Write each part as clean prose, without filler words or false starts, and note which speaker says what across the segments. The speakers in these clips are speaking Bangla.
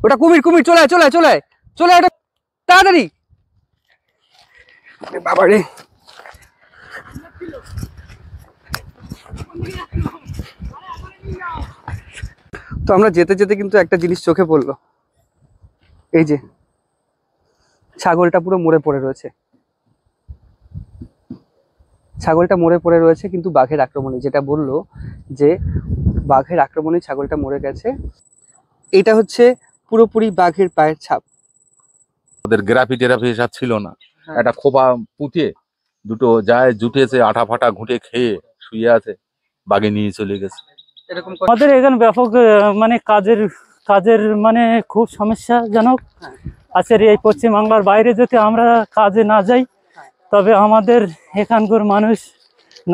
Speaker 1: ওটা কুমির, কুমির চলে আয় চলে আয় চলে আয় চলে আয়, তাড়াতাড়ি। বাবা রে, তো আমরা যেতে যেতে কিন্তু একটা জিনিস চোখে পড়লো, এই যে ছাগলটা পুরো মরে পড়ে রয়েছে। ছাগলটা মরে পড়ে রয়েছে কিন্তু বাঘের আক্রমণে, যেটা বললো যে বাঘের আক্রমণে ছাগলটা মরে গেছে। এটা হচ্ছে পুরোপুরি বাঘের পায়ের ছাপ।
Speaker 2: ওদের গ্রাফি টেরাফি এসব ছিল না, একটা খোপা পুঁতে দুটো যায় জুটেছে, আঠা ফাটা ঘুঁটে খেয়ে শুয়ে আছে, বাঘে নিয়ে চলে গেছে।
Speaker 1: এরকম
Speaker 3: আমাদের এখানে ব্যাপক মানে কাজের মানে খুব সমস্যাজনক আছে। এই পশ্চিমবাংলার বাইরে যদি আমরা কাজে না যাই তবে আমাদের এখানকার মানুষ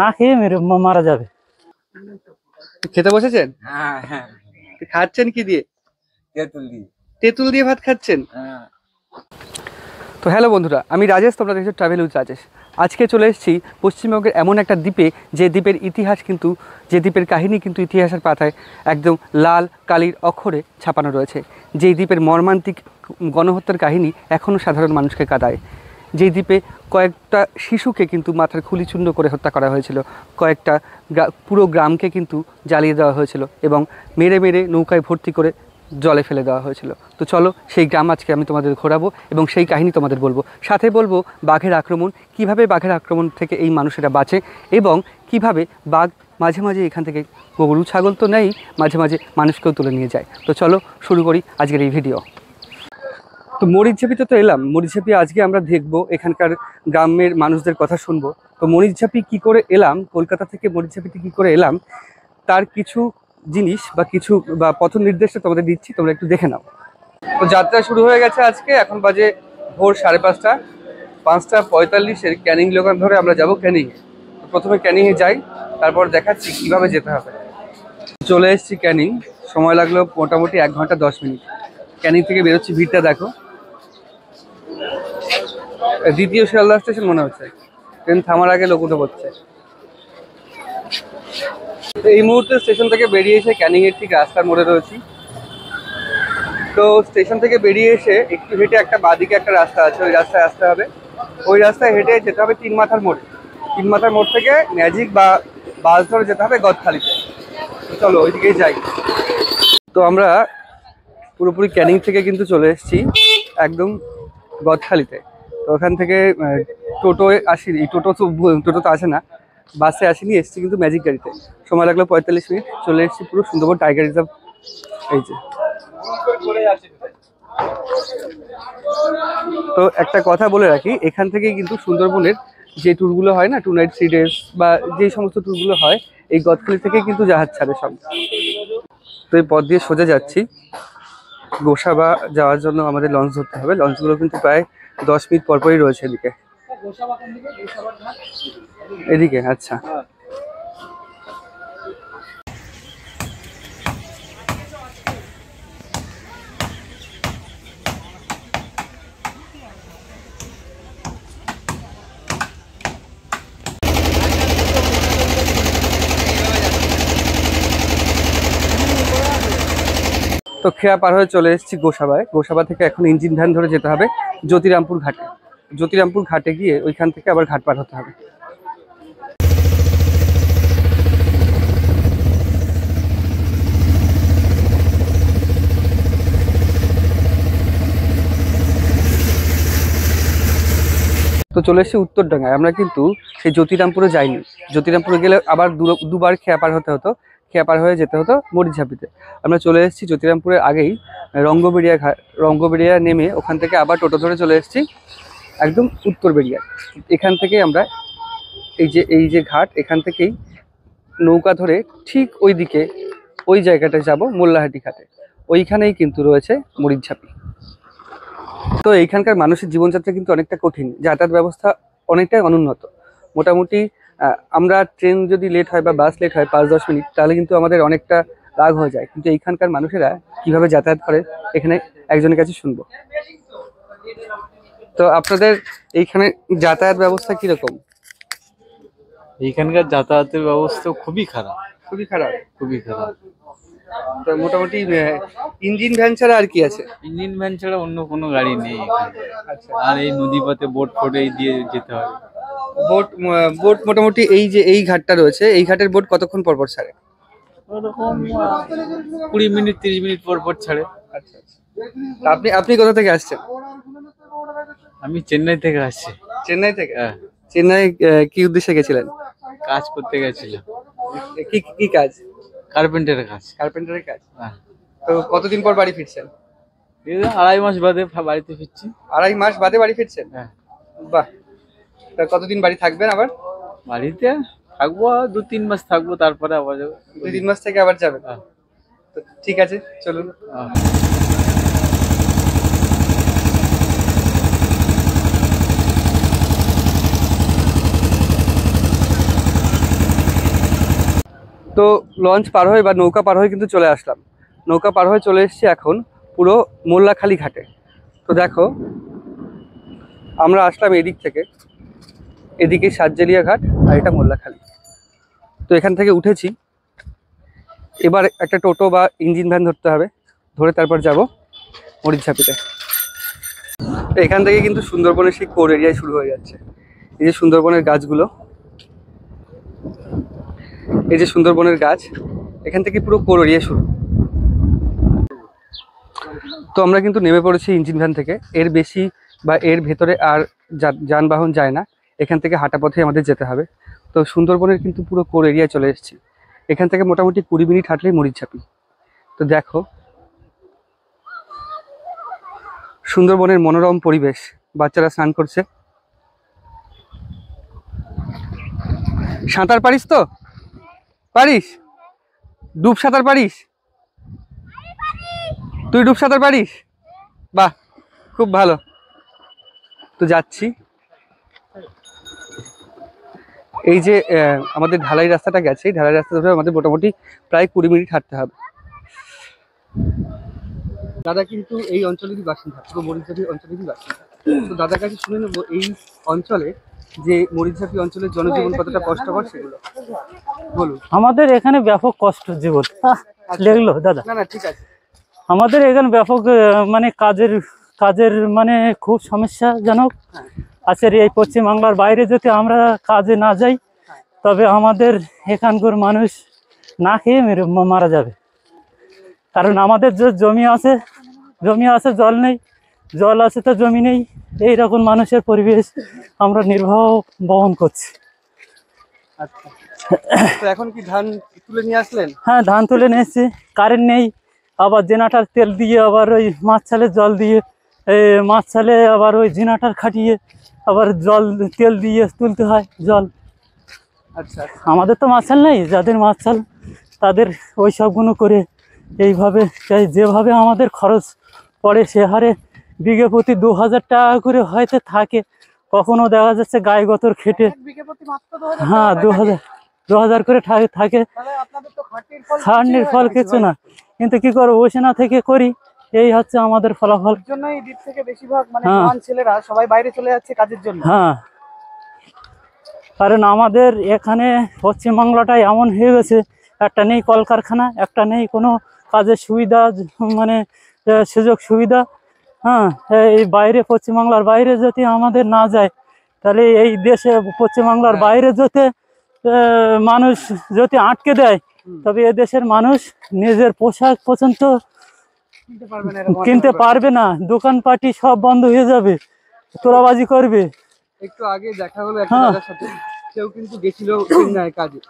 Speaker 3: না খেয়ে মারা যাবে।
Speaker 1: খেতে বসেছেন?
Speaker 4: হ্যাঁ হ্যাঁ,
Speaker 1: খাচ্ছেন কি দিয়ে?
Speaker 4: তেঁতুল দিয়ে।
Speaker 1: তেঁতুল দিয়ে ভাত খাচ্ছেন?
Speaker 4: হ্যাঁ।
Speaker 1: তো হ্যালো বন্ধুরা, আমি রাজেশ, তোমরা দেখছো ট্রাভেল উইথ রাজেশ। আজকে চলে এসেছি পশ্চিমবঙ্গের এমন একটা দ্বীপে, যে দ্বীপের ইতিহাস কিন্তু, যে দ্বীপের কাহিনী কিন্তু ইতিহাসের পাতায় একদম লাল কালির অক্ষরে ছাপানো রয়েছে। যেই দ্বীপের মর্মান্তিক গণহত্যার কাহিনী এখনও সাধারণ মানুষকে কাঁদায়। যেই দ্বীপে কয়েকটা শিশুকে কিন্তু মাথার খুলি চূর্ণ করে হত্যা করা হয়েছিল, কয়েকটা পুরো গ্রামকে কিন্তু জ্বালিয়ে দেওয়া হয়েছিল এবং মেরে মেরে নৌকায় ভর্তি করে জলে ফেলে দেওয়া হয়েছিল। তো চলো সেই গ্রাম আজকে আমি তোমাদের ঘোরাবো এবং সেই কাহিনী তোমাদের বলবো। সাথে বলবো বাঘের আক্রমণ, কিভাবে বাঘের আক্রমণ থেকে এই মানুষেরা বাঁচে এবং কিভাবে বাঘ মাঝে মাঝে এখান থেকে গরু ছাগল তো নেই, মাঝে মাঝে মানুষকেও তুলে নিয়ে যায়। তো চলো শুরু করি আজকের এই ভিডিও। তো মরিচঝাপিতে তো এলাম, মরিচঝাপি আজকে আমরা দেখবো, এখানকার গ্রামের মানুষদের কথা শুনবো। তো মরিচঝাপি কী করে এলাম, কলকাতা থেকে মরিচঝাপিতে কী করে এলাম, তার কিছু জিনিস বা কিছু পথ নির্দেশটা তোমাদের দিচ্ছি, তোমরা একটু দেখে নাও। তো যাত্রা শুরু হয়ে গেছে আজকে, এখন বাজে ভোর 5:30, 5:45 ক্যানিং লোকাল ধরে আমরা যাব ক্যানিংয়ে। তো প্রথমে ক্যানিংয়ে যাই, তারপর দেখাচ্ছি কিভাবে যেতে হবে। চলে এসেছি ক্যানিং, সময় লাগলো মোটামুটি 1 ঘন্টা 10 মিনিট। ক্যানিং থেকে বেরোচ্ছি, ভিড়টা দেখো। দ্বিতীয় শিয়ালদা স্টেশন মনে হচ্ছে, ট্রেন থামার আগে লোক উঠে পড়ছে। এই মুহূর্তে স্টেশন থেকে বেরিয়ে এসে ক্যানিং এর ঠিক রাস্তার মোড়ে রয়েছি। তো স্টেশন থেকে বেরিয়ে এসে একটু হেঁটে একটা বাঁদিকে একটা রাস্তা আছে, ওই রাস্তায় আসতে হবে। ওই রাস্তায় হেঁটে যেতে হবে 3 মাথার মোড়ে। 3 মাথার মোড় থেকে ম্যাজিক বা বাস ধরে যেতে হবে গদখালিতে। চলো ওইদিকেই যাই। তো আমরা পুরোপুরি ক্যানিং থেকে কিন্তু চলে এসেছি একদম গদখালিতে। তো ওখান থেকে টোটোয় আসিনি, টোটো তো আসে না, বাসে আসিনি, এসেছি কিন্তু ম্যাজিক গাড়িতে। সময় লাগলো 45 মিনিট। চলে এসেছি পুরো সুন্দরবন টাইগার রিজার্ভ। এই যে, তো একটা কথা বলে রাখি, এখান থেকেই কিন্তু সুন্দরবনের যে ট্যুরগুলো হয় না, 2 নাইট 3 ডেজ বা যেই সমস্ত ট্যুরগুলো হয়, এই গদখালি থেকেই কিন্তু জাহাজ ছাড়ে সব। তো এই পথ দিয়ে সোজা যাচ্ছি। গোসাবা যাওয়ার জন্য আমাদের লঞ্চ ধরতে হবে। লঞ্চগুলো কিন্তু প্রায় 10 মিনিট পরপরই রয়েছে এদিকে। এদিকে আচ্ছা। তো খেয়া পার হয়ে চলে এসেছি গোসাবায়। গোসাবা থেকে এখন ইঞ্জিন ভ্যান ধরে যেতে হবে জ্যোতিরামপুর ঘাটে। জ্যোতিরামপুর ঘাটে গিয়ে ওইখান থেকে আবার ঘাট পার হতে হবে। তো চলে এসেছি উত্তরডাঙ্গায়। আমরা কিন্তু সেই জ্যোতিরামপুরে যাইনি, জ্যোতিরামপুরে গেলে আবার দুবার খেয়া পার হতে হতো, খেয়া পার হয়ে যেতে হতো মরিচঝাপিতে। আমরা চলে এসেছি জ্যোতিরামপুরের আগেই রঙ্গবেড়িয়া ঘাট। রঙ্গবেড়িয়া নেমে ওখান থেকে আবার টোটো ধরে চলে এসেছি একদম উত্তরবেড়িয়া। এখান থেকে আমরা এই যে ঘাট, এখান থেকেই নৌকা ধরে ঠিক ওই দিকে ওই জায়গাটায় যাব, মোল্লাহাটি ঘাটে। ওইখানেই কিন্তু রয়েছে মরিচঝাপি। তো এইখানকার মানুষের জীবনযাত্রা কিন্তু অনেকটা কঠিন, যাতায়াত ব্যবস্থা অনেকটাই অনুন্নত। মোটামুটি আমরা ট্রেন যদি লেট হয় বা বাস লেট হয় 5-10 মিনিট, তাহলে কিন্তু আমাদের অনেকটা রাগ হয়ে যায়। কিন্তু এইখানকার মানুষেরা কিভাবে যাতায়াত করে এখানে একজনের কাছে শুনবো। তো আপনাদের এইখানে যাতায়াত ব্যবস্থা কিরকম?
Speaker 5: এইখানকার যাতায়াতের ব্যবস্থা খুবই খারাপ,
Speaker 1: খুবই খারাপ।
Speaker 5: খুবই খারাপ।
Speaker 1: তো মোটামুটি ইঞ্জিন ভ্যান ছাড়া আর কি আছে?
Speaker 5: ইঞ্জিন ভ্যান ছাড়া অন্য কোনো গাড়ি নেই এখানে।
Speaker 1: আচ্ছা,
Speaker 5: আর এই নদী পথে বোট ফোট এই দিয়ে যেতে হবে।
Speaker 1: বোট বোট মোটামুটি এই যে এই ঘাটটা রয়েছে, এই ঘাটের বোট কতক্ষণ পর পর ছাড়ে?
Speaker 5: ওরকম 20 মিনিট 30 মিনিট পর পর ছাড়ে।
Speaker 1: আচ্ছা আচ্ছা। তা আপনি আপনি কোথা থেকে আসছেন?
Speaker 5: আমি চেন্নাই থেকে আসছি।
Speaker 1: চেন্নাই থেকে?
Speaker 5: হ্যাঁ,
Speaker 1: চেন্নাই কি উদ্দেশ্যে গেছিলেন?
Speaker 5: কাজ করতে গেছিলাম,
Speaker 1: কি কি কাজ?
Speaker 5: কার্পেন্টারের কাজ।
Speaker 1: কার্পেন্টারের কাজ।
Speaker 5: হ্যাঁ,
Speaker 1: তো কতদিন পর বাড়ি ফিরছেন?
Speaker 5: এই 2.5 মাস বাদে বাড়িতে ফিরছি।
Speaker 1: 2.5 মাস বাদে বাড়ি ফিরছেন?
Speaker 5: হ্যাঁ,
Speaker 1: বাহ। তা কতদিন বাড়ি থাকবেন আবার?
Speaker 5: বাড়িতে থাকবো 2-3 মাস থাকবো, তারপরে আবার যাবো।
Speaker 1: 2-3 মাস থেকে আবার যাবেন?
Speaker 5: হ্যাঁ।
Speaker 1: তো ঠিক আছে, চলুন।
Speaker 5: হ্যাঁ।
Speaker 1: তো লঞ্চ পার হয়ে বা নৌকা পার হয়ে কিন্তু চলে আসলাম। নৌকা পার হয়ে চলে এসেছি এখন পুরো মোল্লাখালী ঘাটে। তো দেখো, আমরা আসলাম এদিক থেকে, এদিকে সাতজেলিয়া ঘাট আর এটা মোল্লাখালী। তো এখান থেকে উঠেছি, এবার একটা টোটো বা ইঞ্জিন ভ্যান ধরতে হবে, ধরে তারপর যাব মরিচঝাপিতে। তো এখান থেকে কিন্তু সুন্দরবনের সেই কোর এরিয়ায় শুরু হয়ে যাচ্ছে। এই যে সুন্দরবনের গাছগুলো, এই যে সুন্দরবনের গাছ, এখান থেকে পুরো কোর এরিয়া শুরু। তো আমরা কিন্তু নেমে পড়েছি ইঞ্জিন ভ্যান থেকে। এর বেশি বা এর ভেতরে আর যানবাহন যায় না, এখান থেকে হাঁটা পথে আমাদের যেতে হবে। তো সুন্দরবনের কিন্তু পুরো কোর এরিয়ায় চলে এসেছি। এখান থেকে মোটামুটি 20 মিনিট হাঁটলেই মরিচঝাপি। তো দেখো সুন্দরবনের মনোরম পরিবেশ, বাচ্চারা স্নান করছে। সাঁতার পারিস তো? পারিস? ডুব সাঁতার পারিস? তুই ডুব সাঁতার পারিস? বাহ, খুব ভালো। তো যাচ্ছি। এই যে আমাদের ঢালাই রাস্তাটা গেছে, এই ঢালাই রাস্তা ধরে আমাদের মোটামুটি প্রায় 20 মিনিট হাঁটতে হবে। দাদা কিন্তু এই অঞ্চলেরই বাসিন্দা, পুরো মরিচঝাপি অঞ্চলেরই বাসিন্দা। তো দাদার কাছে শুনে নেবো এই অঞ্চলে যে মরিচঝাপি অঞ্চলের জনজীবন কতটা কষ্টকর সেগুলো বলুন।
Speaker 3: আমাদের এখানে ব্যাপক কষ্ট জীবন। লেগলো দাদা?
Speaker 1: না না, ঠিক আছে।
Speaker 3: আমাদের এখানে ব্যাপক মানে কাজের মানে খুব সমস্যাজনক আছে। এই পশ্চিমবাংলার বাইরে যদি আমরা কাজে না যাই, তবে আমাদের এখানকার মানুষ না খেয়ে মারা যাবে। কারণ আমাদের যে জমি আছে জল নেই, জল আছে তো জমি নেই। এইরকম মানুষের পরিবেশ আমরা নির্বাহ বহন করছি।
Speaker 1: আচ্ছা, তো এখন কি ধান তুলে নিয়ে আসলেন?
Speaker 3: হ্যাঁ, ধান তুলে নিয়ে এসেছি। কারেন্ট নেই, আবার জেনারেটর তেল দিয়ে, আবার ওই মাছ ছালে জল দিয়ে, মাছ ছালে আবার ওই জেনারেটর খাটিয়ে আবার তেল দিয়ে তুলতে হয় জল।
Speaker 1: আচ্ছা,
Speaker 3: আমাদের তো মাছ ছাল নেই, যাদের মাছ ছাল তাদের ওই সবগুলো করে এইভাবে যেভাবে আমাদের খরচ পড়ে, সে হারে বিঘে প্রতি 2000 টাকা করে হয়তো থাকে। কখনো দেখা যাচ্ছে গায়ে গতর খেটে, হ্যাঁ 2000 করে থাকে। খাটনির ফল কিছু না, কিন্তু কি করবো, বসে না থেকে করি, এই হচ্ছে আমাদের ফলাফল।
Speaker 1: জন্যই দ্বীপ থেকে বেশিরভাগ মানে জওয়ান ছেলেরা সবাই বাইরে চলে যাচ্ছে কাজের জন্য।
Speaker 3: হ্যাঁ, কারণ আমাদের এখানে পশ্চিমবাংলাটাই এমন হয়ে গেছে, একটা নেই কলকারখানা, একটা নেই কোনো কাজের সুবিধা, মানে সুযোগ সুবিধা। হ্যাঁ, এই বাইরে পশ্চিমবাংলার বাইরে যদি আমাদের না যায়, তাহলে এই দেশে পশ্চিমবাংলার বাইরে যদি মানুষ যদি আটকে দেয়, তবে এ দেশের মানুষ নিজের পোশাক পর্যন্ত কিনতে পারবে না। দোকানপাটি সব বন্ধ হয়ে যাবে, তোলাবাজি করবে।
Speaker 1: একটু আগে দেখা হলো একটা দাদার সাথে, কেউ কিন্তু গেছিল চেন্নাই কাজে,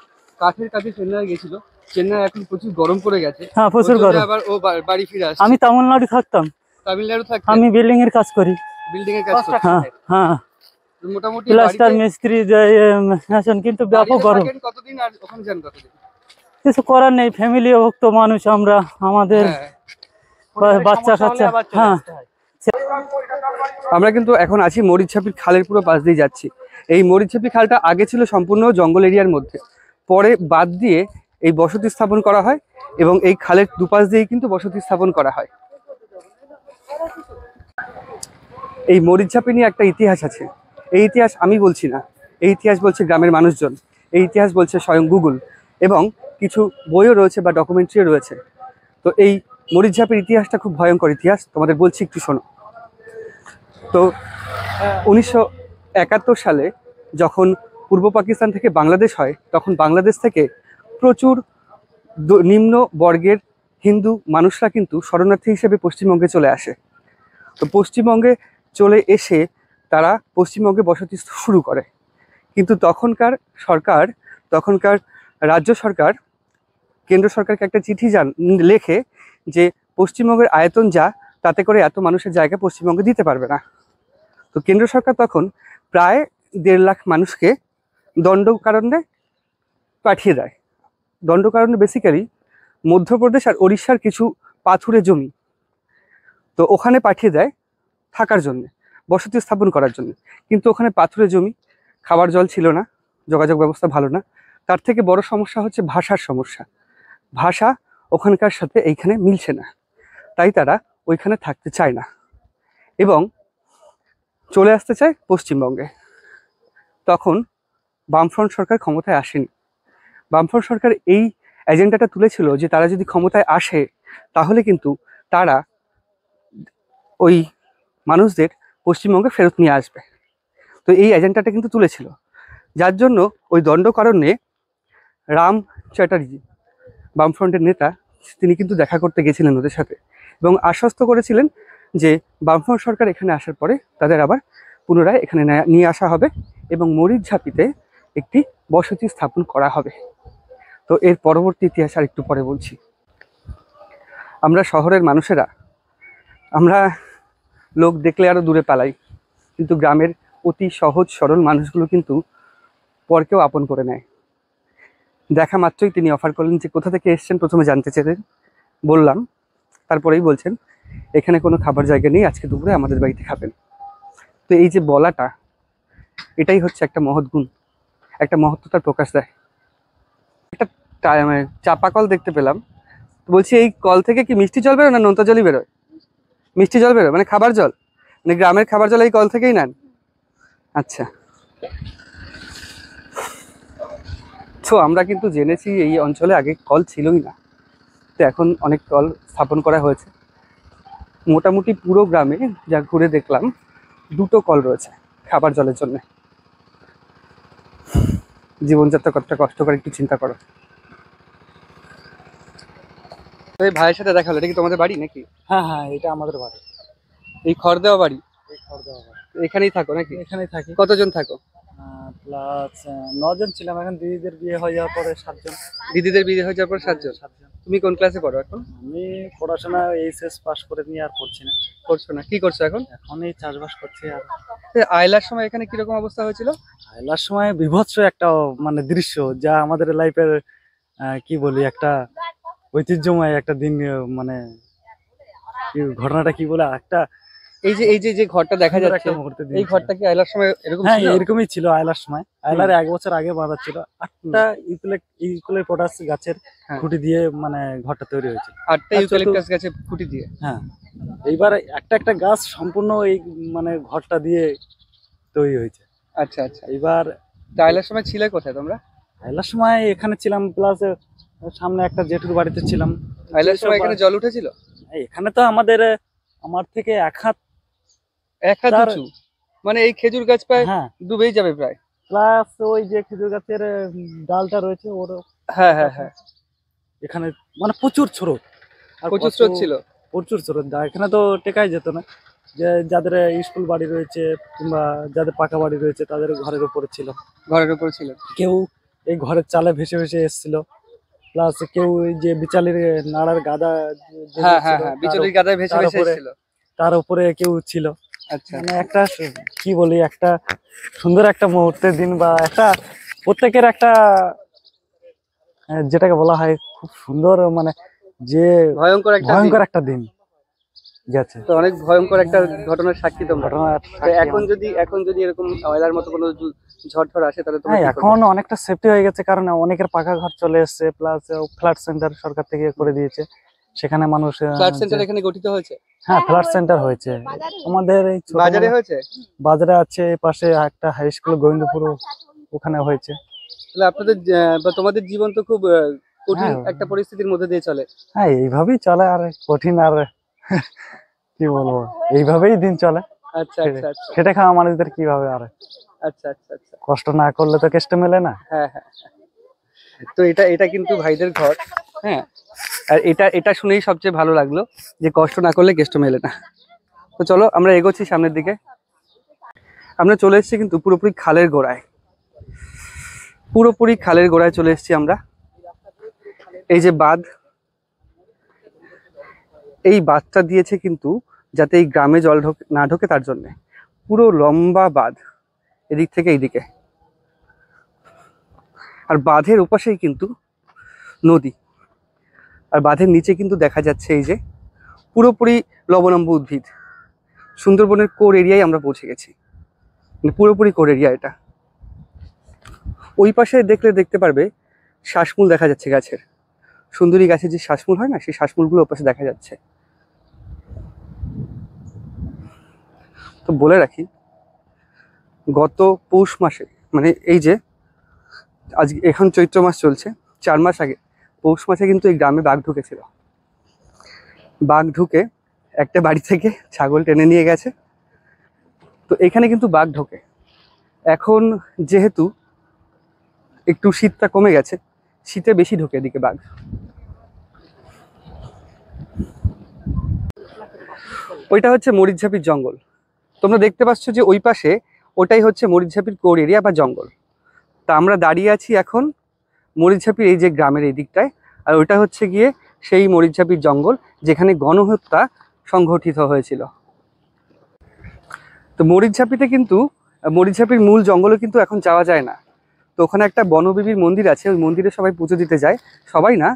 Speaker 1: কাঠের কাজে চেন্নাই গেছিল। চেন্নাই এখন প্রচুর গরম পড়ে গেছে।
Speaker 3: হ্যাঁ, প্রচুর গরম।
Speaker 1: আবার ও বাড়ি ফিরে আসে।
Speaker 3: আমি তামিলনাড়ু থাকতাম।
Speaker 1: তামিলনাড়ু থাকতে?
Speaker 3: আমি বিল্ডিং এর কাজ করি।
Speaker 1: বিল্ডিং এর কাজ করতে?
Speaker 3: হ্যাঁ হ্যাঁ,
Speaker 1: মোটামুটি
Speaker 3: প্লাস্টার মিস্ত্রি আছেন, কিন্তু ব্যাপক গরম।
Speaker 1: কতদিন আর ওখানে যান কতদিন?
Speaker 3: কিছু করার নেই, ফ্যামিলি ভক্ত মানুষ আমরা, আমাদের বাচ্চা কাচ্চা। হ্যাঁ,
Speaker 1: আমরা কিন্তু এখন আছি মরিচঝাপির খালের পুরো পাশ দিয়ে যাচ্ছি। এই মরিচঝাপি খালটা আগে ছিল সম্পূর্ণ জঙ্গল এরিয়ার মধ্যে, পরে বাদ দিয়ে এই বসতি স্থাপন করা হয় এবং এই খালের দুপাশ দিয়েই কিন্তু বসতি স্থাপন করা হয়। এই মরিচঝাপি নিয়ে একটা ইতিহাস আছে। এই ইতিহাস আমি বলছি না, এই ইতিহাস বলছে গ্রামের মানুষজন, এই ইতিহাস বলছে স্বয়ং গুগল, এবং কিছু বইও রয়েছে বা ডকুমেন্টারিও রয়েছে। তো এই মরিচঝাপের ইতিহাসটা খুব ভয়ঙ্কর ইতিহাস, তোমাদের বলছি একটু শোনো। তো 1971 সালে যখন পূর্ব পাকিস্তান থেকে বাংলাদেশ হয়, তখন বাংলাদেশ থেকে প্রচুর নিম্ন বর্গের হিন্দু মানুষরা কিন্তু শরণার্থী হিসেবে পশ্চিমবঙ্গে চলে আসে। তো পশ্চিমবঙ্গে চলে এসে তারা পশ্চিমবঙ্গে বসতি শুরু করে। কিন্তু তখনকার রাজ্য সরকার কেন্দ্র সরকারকে একটা চিঠি লেখে যে পশ্চিমবঙ্গের আয়তন যা, তাতে করে এত মানুষের জায়গা পশ্চিমবঙ্গে দিতে পারবে না। তো কেন্দ্র সরকার তখন প্রায় 1.5 লাখ মানুষকে দণ্ডকারণ্যে পাঠিয়ে দেয়। দণ্ডকারণ্যে বেসিক্যালি মধ্যপ্রদেশ আর ওড়িশার কিছু পাথুরে জমি, তো ওখানে পাঠিয়ে দেয় থাকার জন্য, বসতি স্থাপন করার জন্য। কিন্তু ওখানে পাথুরে জমি, খাবার জল ছিল না, যোগাযোগ ব্যবস্থা ভালো না। তার থেকে বড় সমস্যা হচ্ছে ভাষার সমস্যা। ভাষা ওখানকার সাথে এইখানে মিলছে না, তাই তারা ওইখানে থাকতে চায় না এবং চলে আসতে চায় পশ্চিমবঙ্গে। তখন বামফ্রন্ট সরকার ক্ষমতায় আসেনি। বামফ্রন্ট সরকার এই এজেন্ডাটা তুলেছিল যে তারা যদি ক্ষমতায় আসে তাহলে কিন্তু তারা ওই মানুষদের পশ্চিমবঙ্গে ফেরত নিয়ে আসবে। তো এই এজেন্ডাটা কিন্তু তুলেছিল, যার জন্য ওই দণ্ডকারণ্যে রাম চ্যাটার্জি, বামফ্রন্টের নেতা, তিনি কিন্তু দেখা করতে গেছিলেন ওদের সাথে এবং আশ্বস্ত করেছিলেন যে বামফ্রন্ট সরকার এখানে আসার পরে তাদের আবার পুনরায় এখানে নিয়ে আসা হবে এবং মরিচঝাপিতে একটি বসতি স্থাপন করা হবে। তো এর পরবর্তী ইতিহাস আর একটু পরে বলছি। আমরা শহরের মানুষেরা, আমরা লোক দেখলে আরও দূরে পালাই, কিন্তু গ্রামের অতি সহজ সরল মানুষগুলো কিন্তু পরকেও আপন করে নেয়। দেখা মাত্রই তিনি অফার করলেন যে কোথা থেকে এসছেন, প্রথমে জানতে চেলেন, বললাম, তারপরেই বলছেন এখানে কোনো খাবার জায়গা নেই, আজকে দুপুরে আমাদের বাড়িতে খাবেন। তো এই যে বলাটা, এটাই হচ্ছে একটা মহৎ গুণ, একটা মহত্বতার প্রকাশ দেয়। একটা চাপা কল দেখতে পেলাম, বলছি এই কল থেকে কি মিষ্টি জল বেরোয় না নোনতা জলই বেরোয়? মিষ্টি জল বেরোয়, মানে খাবার জল, মানে গ্রামের খাবার জল এই কল থেকেই নেন? আচ্ছা। তো আমরা কিন্তু জেনেছি এই অঞ্চলে আগে কল ছিলই না, তো এখন অনেক কল স্থাপন করা হয়েছে। মোটামুটি পুরো গ্রামে যা ঘুরে দেখলাম 2টো কল রয়েছে খাবার জলের জন্য। জীবনযাত্রা কতটা কষ্টকর একটু চিন্তা করো। এই ভাইয়ের সাথে দেখা হলো, এটা কি তোমাদের বাড়ি নাকি?
Speaker 3: হ্যাঁ হ্যাঁ, এটা আমাদের বাড়ি,
Speaker 1: এই খড় দেওয়া বাড়ি?
Speaker 3: এই খড়দাওয়া বাড়ি।
Speaker 1: এখানেই থাকো নাকি?
Speaker 3: এখানেই থাকি।
Speaker 1: কতজন থাকো?
Speaker 3: প্লাস 9 জন ছিলাম, এখন দিদিদের বিয়ে হয়ে যাওয়ার পরে 7 জন।
Speaker 1: দিদিদের বিয়ে হয়ে যাওয়ার পর 7 জন।
Speaker 3: 7 জন।
Speaker 1: তুমি কোন ক্লাসে পড়ো এখন?
Speaker 3: আমি পড়াশোনা এইচএস পাস করে নিয়ে আর পড়ছি না।
Speaker 1: করছো না? কি করছো এখন?
Speaker 3: এখন এই চাষবাস করছি। আর
Speaker 1: আইলার সময় এখানে কিরকম অবস্থা হয়েছিল?
Speaker 3: আইলার সময় বিভৎস একটা মানে দৃশ্য, যা আমাদের লাইফের কি বলি, একটা ঐতিহ্যময় একটা দিন। মানে ঘটনাটা কি বলে, একটা
Speaker 1: এই যে ঘরটা দেখা যাচ্ছে,
Speaker 3: একটা মুহূর্তে দিন
Speaker 1: এই
Speaker 3: ছিল।
Speaker 1: ঘরটা কি আইলার সময় এরকম
Speaker 3: হ্যাঁ,
Speaker 1: ছিল?
Speaker 3: এরকমই ছিল আইলার সময়। আইলার 1 বছর আগে বাঁধা ছিল। 8টা ইউক্যালিপটাস গাছের
Speaker 1: হ্যাঁ।
Speaker 3: খুঁটি দিয়ে মানে ঘরটা তৈরি হয়েছে।
Speaker 1: 8টা ইউক্যালিপটাস গাছে খুঁটি দিয়ে?
Speaker 3: হ্যাঁ, এইবার একটা একটা গাছ সম্পূর্ণ এই মানে ঘরটা দিয়ে তৈরি হয়েছে।
Speaker 1: আচ্ছা আচ্ছা।
Speaker 3: এইবার
Speaker 1: আইলার সময় ছিলে কোথায় তোমরা?
Speaker 3: আইলার সময় এখানে ছিলাম, প্লাস সামনে একটা জেঠুর বাড়িতে ছিলাম।
Speaker 1: আইলার সময় এখানে জল উঠেছিল?
Speaker 3: এখানে তো আমার থেকে 1 হাত।
Speaker 1: 1 হাত
Speaker 3: তার-
Speaker 1: উঁচু, মানে এই খেজুর গাছ প্রায়
Speaker 3: হ্যাঁ,
Speaker 1: ডুবেই যাবে প্রায়।
Speaker 3: প্লাস ওই যে খেজুর গাছের ডালটা রয়েছে ওর
Speaker 1: হ্যাঁ হ্যাঁ হ্যাঁ,
Speaker 3: এখানে মানে প্রচুর স্রোত। আর
Speaker 1: প্রচুর
Speaker 3: কত-
Speaker 1: স্রোত ছিল।
Speaker 3: প্রচুর স্রোত। এখানে তো টেকাই যেত না। যে যাদের স্কুল বাড়ি রয়েছে কিংবা যাদের পাকা বাড়ি রয়েছে তাদের ঘরের উপরে ছিল।
Speaker 1: ঘরের উপর ছিল।
Speaker 3: কেউ এই ঘরের চালে ভেসে ভেসে এসেছিল, প্লাস কেউ ওই যে বিচালির নাড়ার গাদা যে
Speaker 1: হ্যাঁ হ্যাঁ
Speaker 3: ছিল,
Speaker 1: হ্যাঁ, বিচলির গাদায় ভেসে
Speaker 3: তার
Speaker 1: ভেসে
Speaker 3: উপরে-
Speaker 1: এসেছিল।
Speaker 3: তার উপরে কেউ ছিল।
Speaker 1: আচ্ছা।
Speaker 3: মানে একটা কি বলি, একটা সুন্দর একটা মুহূর্তের দিন, বা একটা প্রত্যেকের একটা যেটাকে বলা হয় খুব সুন্দর, মানে যে
Speaker 1: ভয়ঙ্কর একটা দিন।
Speaker 3: ভয়ঙ্কর একটা দিন গেছে।
Speaker 1: তো অনেক ভয়ঙ্কর একটা ঘটনার সাক্ষী তোমরা।
Speaker 3: ঘটনার
Speaker 1: তো
Speaker 3: সাক্ষী
Speaker 1: এখন যদি এরকম আয়লার মতো কোনো ঝড় ঝড় আসে তাহলে তোমরা
Speaker 3: হ্যাঁ,
Speaker 1: কি করবে?
Speaker 3: এখন অনেকটা সেফটি হয়ে গেছে, কারণ অনেকের পাকা ঘর চলে এসেছে, প্লাস ফ্ল্যাট সেন্টার সরকার থেকে করে দিয়েছে। সেখানে মানুষ
Speaker 1: ফ্ল্যাট সেন্টার এখানে গঠিত হয়েছে?
Speaker 3: হ্যাঁ, ফ্ল্যাট সেন্টার হয়েছে আমাদের এই ছোট
Speaker 1: বাজারে হয়েছে?
Speaker 3: বাজারে আছে, এই পাশে একটা হাই স্কুল গোবিন্দপুর, ওখানে হয়েছে।
Speaker 1: তাহলে আপনাদের বা তোমাদের জীবন তো খুব কঠিন
Speaker 6: হ্যাঁ।
Speaker 1: একটা পরিস্থিতির মধ্যে দিয়ে চলে।
Speaker 6: হ্যাঁ এইভাবেই চলে, আর কঠিন আর কি বলবো, এইভাবেই দিন চলে।
Speaker 1: আচ্ছা আচ্ছা আচ্ছা
Speaker 6: খেটে খাওয়া মানুষদের কিভাবে আর
Speaker 1: আচ্ছা আচ্ছা আচ্ছা।
Speaker 6: কষ্ট না করলে তো কেষ্ট মেলে না।
Speaker 1: হ্যাঁ হ্যাঁ। তো এটা এটা কিন্তু ভাইদের ঘর। হ্যাঁ, আর এটা এটা শুনেই সবচেয়ে ভালো লাগলো যে কষ্ট না করলে কেষ্ট মেলে না। তো চলো আমরা এগোচ্ছি সামনের দিকে। আমরা চলে এসেছি কিন্তু পুরোপুরি খালের গোড়ায়, পুরোপুরি খালের গোড়ায় চলে এসেছি আমরা। এই যে বাঁধ, এই বাঁধটা দিয়েছে কিন্তু যাতে এই গ্রামে জল না ঢোকে তার জন্যে। পুরো লম্বা বাঁধ এদিক থেকে এইদিকে, আর বাঁধের ওপাশেই কিন্তু নদী, আর বাঁধের নিচে কিন্তু দেখা যাচ্ছে এই যে পুরোপুরি লবণাম্ব উদ্ভিদ। সুন্দরবনের কোর এরিয়ায় আমরা পৌঁছে গেছি, মানে পুরোপুরি কোর এরিয়া এটা। ওই পাশে দেখলে দেখতে পারবে শ্বাসমূল দেখা যাচ্ছে গাছের, সুন্দরী গাছের যে শ্বাসমূল হয় না, সেই শ্বাসমূলগুলো ওপাশে দেখা যাচ্ছে। তো বলে রাখি, গত পৌষ মাসে, মানে এই যে আজ এখন চৈত্র মাস চলছে, 4 মাস আগে পৌষ মাসে কিন্তু এই গ্রামে বাঘ ঢুকেছিল। বাঘ ঢুকে একটা বাড়ি থেকে ছাগল টেনে নিয়ে গেছে। তো এখানে কিন্তু বাঘ ঢোকে। এখন যেহেতু একটু শীতটা কমে গেছে, শীতে বেশি ঢোকে এদিকে বাঘ। ওইটা হচ্ছে মরিচঝাপির জঙ্গল। তোমরা দেখতে পাচ্ছ যে ওই পাশে ওটাই হচ্ছে মরিচঝাপির কোর এরিয়া বা জঙ্গল। তা আমরা দাঁড়িয়ে আছি এখন মরিচঝাপির এই যে গ্রামের এই দিকটায়, আর ওইটা হচ্ছে গিয়ে সেই মরিচঝাপির জঙ্গল যেখানে গণহত্যা সংঘটিত হয়েছিল। তো মরিচঝাপিতে কিন্তু, মরিচঝাপির মূল জঙ্গলে কিন্তু এখন যাওয়া যায় না। তো ওখানে একটা বনবিবির মন্দির আছে, ওই মন্দিরে সবাই পুজো দিতে যায়। সবাই না,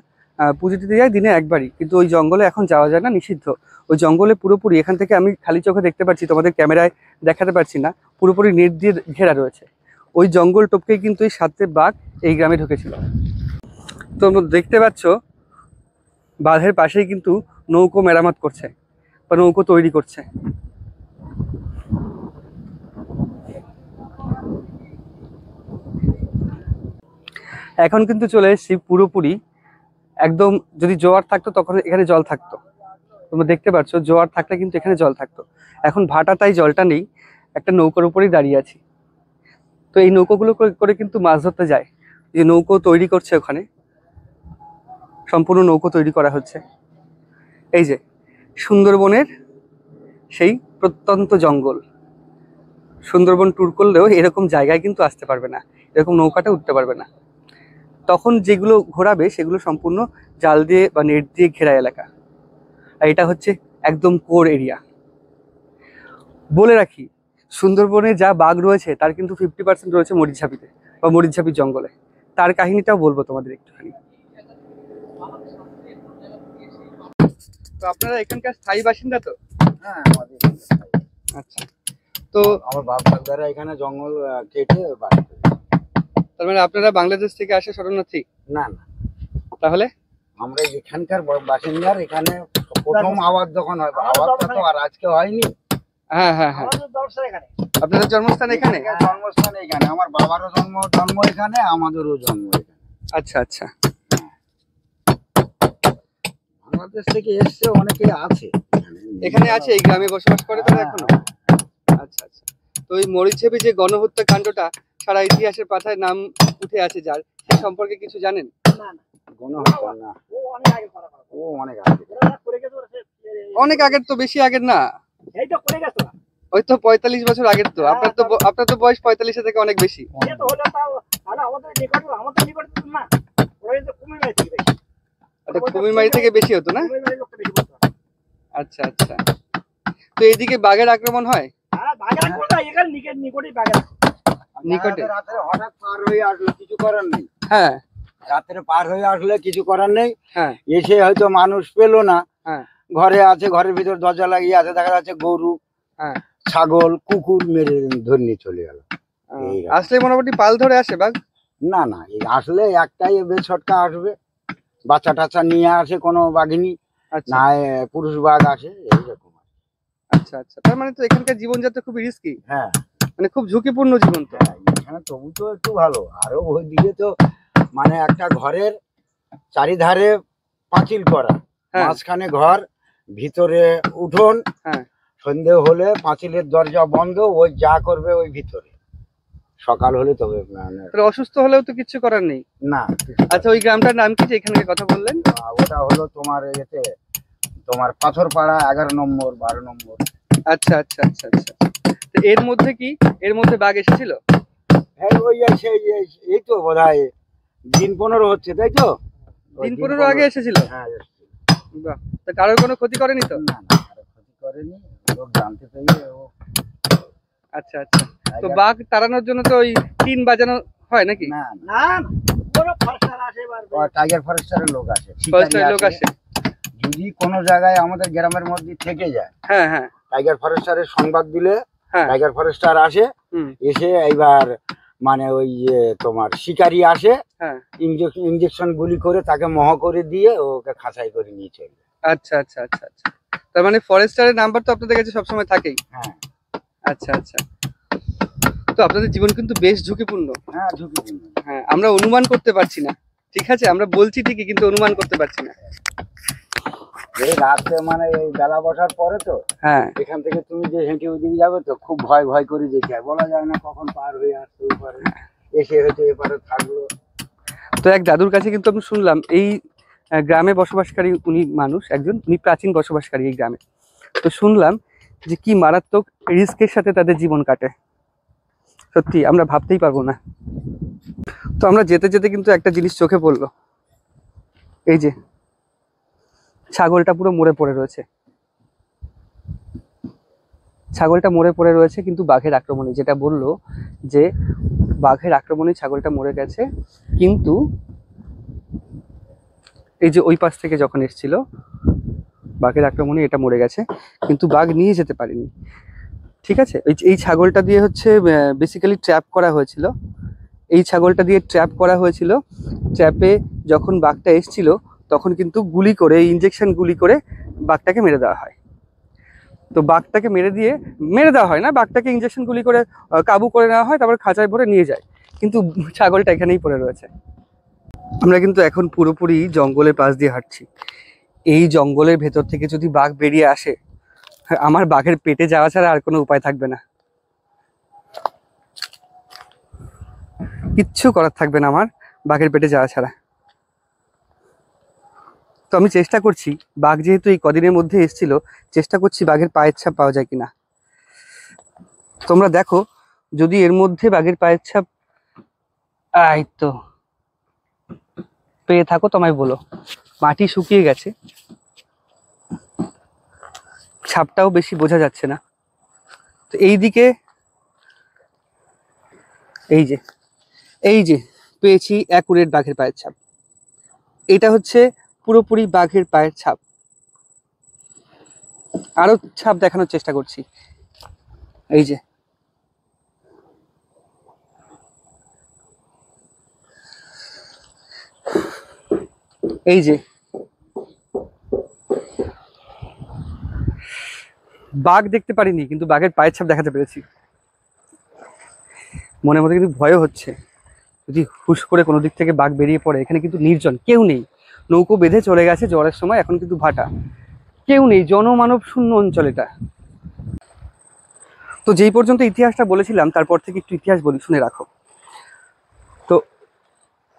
Speaker 1: পুজো দিতে যায় দিনে একবারই, কিন্তু ওই জঙ্গলে এখন যাওয়া যায় না, নিষিদ্ধ। ওই জঙ্গলে পুরোপুরি, এখান থেকে আমি খালি চোখে দেখতে পাচ্ছি, তোমাদের ক্যামেরায় দেখাতে পারছি না, পুরোপুরি নেট দিয়ে ঘেরা রয়েছে। ওই জঙ্গল টপকেই কিন্তু এই 7টে বাঘ এই গ্রামে ঢুকেছিল। তো দেখতে পাচ্ছ বাঁধের পাশেই কিন্তু নৌকো মেরামত করছে বা নৌকো তৈরি করছে। এখন কিন্তু চলে এসেছি পুরোপুরি একদম, যদি জোয়ার থাকতো তখন এখানে জল থাকতো। তোমরা দেখতে পাচ্ছ জোয়ার থাকলে কিন্তু এখানে জল থাকতো। এখন ভাটা, তাই জলটা নেই, একটা নৌকার উপরেই দাঁড়িয়ে আছি। তো এই নৌকোগুলো করে কিন্তু মাছ ধরতে যায়। যে নৌকো তৈরি করছে ওখানে, সম্পূর্ণ নৌকো তৈরি করা হচ্ছে। এই যে সুন্দরবনের সেই প্রত্যন্ত জঙ্গল, সুন্দরবন ট্যুর করলেও এরকম জায়গায় কিন্তু আসতে পারবে না, এরকম নৌকাটা উঠতে পারবে না। তখন যেগুলো ঘোরাবে সেগুলো সম্পূর্ণ জাল দিয়ে বা নেট দিয়ে ঘেরা এলাকা। আর এটা হচ্ছে একদম কোর এরিয়া। বলে রাখি, সুন্দরবনে যা বাঘ রয়েছে তার কিন্তু 50% রয়েছে মরিচঝাপিতে বা মরিচঝাপির জঙ্গলে। তার কাহিনীটাও বলবো তোমাদের একটুখানি। তো আপনারা এখানকার স্থায়ী বাসিন্দা তো?
Speaker 7: হ্যাঁ, আমাদের এখানে স্থায়ী।
Speaker 1: আচ্ছা, তো
Speaker 7: আমার বাপ দাদারা এখানে জঙ্গল কেটে বাড়ি করেছে।
Speaker 1: তার মানে আপনারা বাংলাদেশ থেকে আসে শরণার্থী?
Speaker 7: না না,
Speaker 1: তাহলে
Speaker 7: আমরা এখানকার বাসিন্দার। এখানে প্রথম আবাদ যখন হয়, আবাদটা তো আর আজকে হয়নি।
Speaker 1: হ্যাঁ হ্যাঁ হ্যাঁ, আপনাদের জন্মস্থান এখানে?
Speaker 7: জন্মস্থান এখানে, আমার বাবারও জন্ম এখানে, আমাদেরও জন্ম এখানে।
Speaker 1: আচ্ছা আচ্ছা,
Speaker 7: বাংলাদেশ থেকে এসছে অনেকে আছে
Speaker 1: এখানে আছে, এই গ্রামে বসবাস করে তারা এখনো? আচ্ছা আচ্ছা। তো এই মরিচঝাপি যে গণহত্যা কাণ্ডটা সারা ইতিহাসের পাতায় নাম উঠে আছে যার, সে সম্পর্কে কিছু জানেন?
Speaker 7: গণহত্যা না, ও অনেক আগে।
Speaker 1: অনেক আগের তো, বেশি আগের না, ওই তো 45 বছর আগের তো। আপনার তো বয়স 45 থেকে অনেক বেশি। কুমিরমারি থেকে বেশি হতো না? আচ্ছা আচ্ছা। তো এইদিকে বাঘের আক্রমণ হয় নিকটে?
Speaker 7: রাতে হঠাৎ পার হয়ে আসলো, কিছু করার নেই।
Speaker 1: হ্যাঁ,
Speaker 7: রাত্রে পার হয়ে আসলে কিছু করার নেই।
Speaker 1: হ্যাঁ
Speaker 7: এসে হয়তো মানুষ পেলো না,
Speaker 1: হ্যাঁ
Speaker 7: ঘরে আছে, ঘরের ভিতর দরজা লাগিয়ে আছে, দেখা যাচ্ছে গরু,
Speaker 1: হ্যাঁ,
Speaker 7: ছাগল, কুকুর মেরে ধরে নিয়ে চলে গেল।
Speaker 1: আসলে মোটামুটি পাল ধরে আসে বাঘ?
Speaker 7: না না, এই আসলে একটাই বেশ ছটকা আসবে, বাচ্চা টাচ্চা নিয়ে আসে কোনো বাঘিনী,
Speaker 1: আচ্ছা
Speaker 7: না পুরুষ বাঘ আসে, এইরকম।
Speaker 1: আচ্ছা আচ্ছা। তার মানে তো এখানকার জীবনযাত্রা খুবই রিস্কি,
Speaker 7: হ্যাঁ
Speaker 1: মানে খুব ঝুঁকিপূর্ণ জীবন তো।
Speaker 7: হ্যাঁ, এখানে তবু তো একটু ভালো। আরো ওইদিকে তো মানে একটা ঘরের চারিধারে পাঁচিল করা,
Speaker 1: হ্যাঁ।
Speaker 7: মাঝখানে ঘর, ভিতরে উঠোন।
Speaker 1: হ্যাঁ।
Speaker 7: সন্ধে হলে পাঁচিলের দরজা বন্ধ, ওই যা করবে ওই ভিতরে, সকাল হলে তবে মানে
Speaker 1: তাহলে অসুস্থ হলেও তো কিছু করার নেই।
Speaker 7: না।
Speaker 1: আচ্ছা, ওই গ্রামটার নাম কি যে এখানে কথা বললেন?
Speaker 7: ওটা হলো তোমার এতে, তোমার পাথরপাড়া 11 নম্বর 12 নম্বর।
Speaker 1: আচ্ছা আচ্ছা আচ্ছা আচ্ছা। তো এর মধ্যে কি, এর মধ্যে বাঘ এসেছিল?
Speaker 7: হ্যাঁ, ওই এই তো বোধহয় দিন 15 হচ্ছে, তাই তো? ওই
Speaker 1: দিন 15 আগে এসেছিল?
Speaker 7: হ্যাঁ, এসেছিল।
Speaker 1: বাহ, তা কারোর কোনো ক্ষতি করেনি তো?
Speaker 7: না না, আর ক্ষতি করেনি, লোক জানতে পেরে ও।
Speaker 1: আচ্ছা আচ্ছা। তো বাঘ তাড়ানোর জন্য তো ওই টিন বাজানো হয় নাকি?
Speaker 7: না না, কোনো ফরেস্টার আসে, টাইগার ফরেস্টারের লোক আসে,
Speaker 1: ফরেস্টের লোক আসে।
Speaker 7: যদি কোনো জায়গায় আমাদের গ্রামের মধ্যে থেকে যায়,
Speaker 1: হ্যাঁ হ্যাঁ
Speaker 7: টাইগার ফরেস্টারের সংবাদ দিলে
Speaker 1: হ্যাঁ।
Speaker 7: টাইগার ফরেস্টার আসে,
Speaker 1: হুম।
Speaker 7: এসে এইবার মানে ওই তোমার শিকারি আসে,
Speaker 1: হ্যাঁ।
Speaker 7: ইঞ্জেকশন গুলি করে তাকে মহ করে দিয়ে ওকে খাঁচাই করে নিয়ে চলে যায়।
Speaker 1: আচ্ছা আচ্ছা আচ্ছা আচ্ছা। তার মানে ফরেস্টারের নাম্বার তো আপনাদের কাছে সবসময় থাকেই?
Speaker 7: হ্যাঁ
Speaker 1: আচ্ছা আচ্ছা। তো আপনাদের জীবন কিন্তু বেশ ঝুঁকিপূর্ণ।
Speaker 7: হ্যাঁ, ঝুঁকিপূর্ণ।
Speaker 1: হ্যাঁ, আমরা অনুমান করতে পারছি না। ঠিক আছে, আমরা বলছি ঠিকই, কিন্তু অনুমান করতে পারছি না।
Speaker 7: এই রাতে মানে এই বেলা বসার পরে তো,
Speaker 1: হ্যাঁ।
Speaker 7: এখান থেকে তুমি যে হেঁটে ওইদিকে যাবে তো খুব ভয় ভয় করে যেতে হয়, বলা যায় না কখন পার হয়ে আসতে পারে, এসে হয়তো এপারে থাকলো।
Speaker 1: তো এক দাদুর কাছে কিন্তু আমি শুনলাম, এই গ্রামে বসবাসকারী উনি মানুষ একজন, উনি প্রাচীন বসবাসকারী এই গ্রামে। তো শুনলাম যে কি মারাত্মক রিস্কের সাথে তাদের জীবন কাটে, সত্যি আমরা ভাবতেই পারবো না। তো আমরা যেতে যেতে কিন্তু একটা জিনিস চোখে পড়লো, এই যে ছাগলটা পুরো মরে পড়ে রয়েছে। ছাগলটা মরে পড়ে রয়েছে কিন্তু বাঘের আক্রমণে, যেটা বললো যে বাঘের আক্রমণে ছাগলটা মরে গেছে, কিন্তু এই যে ওই পাশ থেকে যখন এসেছিল বাঘের আক্রমণে এটা মরে গেছে, কিন্তু বাঘ নিয়ে যেতে পারেনি। ঠিক আছে, এই ছাগলটা দিয়ে হচ্ছে বেসিক্যালি ট্র্যাপ করা হয়েছিল। এই ছাগলটা দিয়ে ট্র্যাপ করা হয়েছিল। ট্র্যাপে যখন বাঘটা এসেছিল তখন কিন্তু গুলি করে, ইঞ্জেকশন গুলি করে বাঘটাকে মেরে দেওয়া হয়। তো বাঘটাকে মেরে দেওয়া হয় না, বাঘটাকে ইঞ্জেকশন গুলি করে কাবু করে নেওয়া হয়, তারপর খাঁচায় ভরে নিয়ে যায়, কিন্তু ছাগলটা এখানেই পড়ে রয়েছে। আমরা কিন্তু এখন পুরোপুরি জঙ্গলের পাশ দিয়ে হাঁটছি। এই জঙ্গলের ভেতর থেকে যদি বাঘ বেরিয়ে আসে, আমার বাঘের পেটে যাওয়া ছাড়া আর কোনো উপায় থাকবে না, কিচ্ছু করার থাকবে না আমার বাঘের পেটে যাওয়া ছাড়া। তো আমি চেষ্টা করছি, বাঘ যেহেতু এই কদিনের মধ্যে এসেছিল, চেষ্টা করছি বাঘের পায়ের ছাপ পাওয়া যায় কিনা। তোমরা দেখো, যদি এর মধ্যে বাঘের পায়ের ছাপ এই তো পেয়ে থাকো তো আমায় বলো। মাটি শুকিয়ে গেছে, ছাপটাও বেশি বোঝা যাচ্ছে না। তো এইদিকে এই যে পেয়েছি অ্যাকুরেট বাঘের পায়ের ছাপ। এটা হচ্ছে পুরোপুরি বাঘের পায়ের ছাপ। আরো ছাপ দেখানোর চেষ্টা করছি, এই যে বাঘ দেখতে পারিনি, কিন্তু বাঘের পায়ের ছাপ দেখাতে পেরেছি। মনের মধ্যে কিন্তু ভয়ও হচ্ছে, যদি হুশ করে কোনো দিক থেকে বাঘ বেরিয়ে পড়ে। এখানে কিন্তু নির্জন, কেউ নেই, নৌকো বেঁধে চলে গেছে ঝড়ের সময়, এখন কিন্তু ভাটা, কেউ নেই, জনমানব শূন্য অঞ্চল এটা। তো যেই পর্যন্ত ইতিহাসটা বলেছিলাম তারপর থেকে একটু ইতিহাস বলি, শুনে রাখো। তো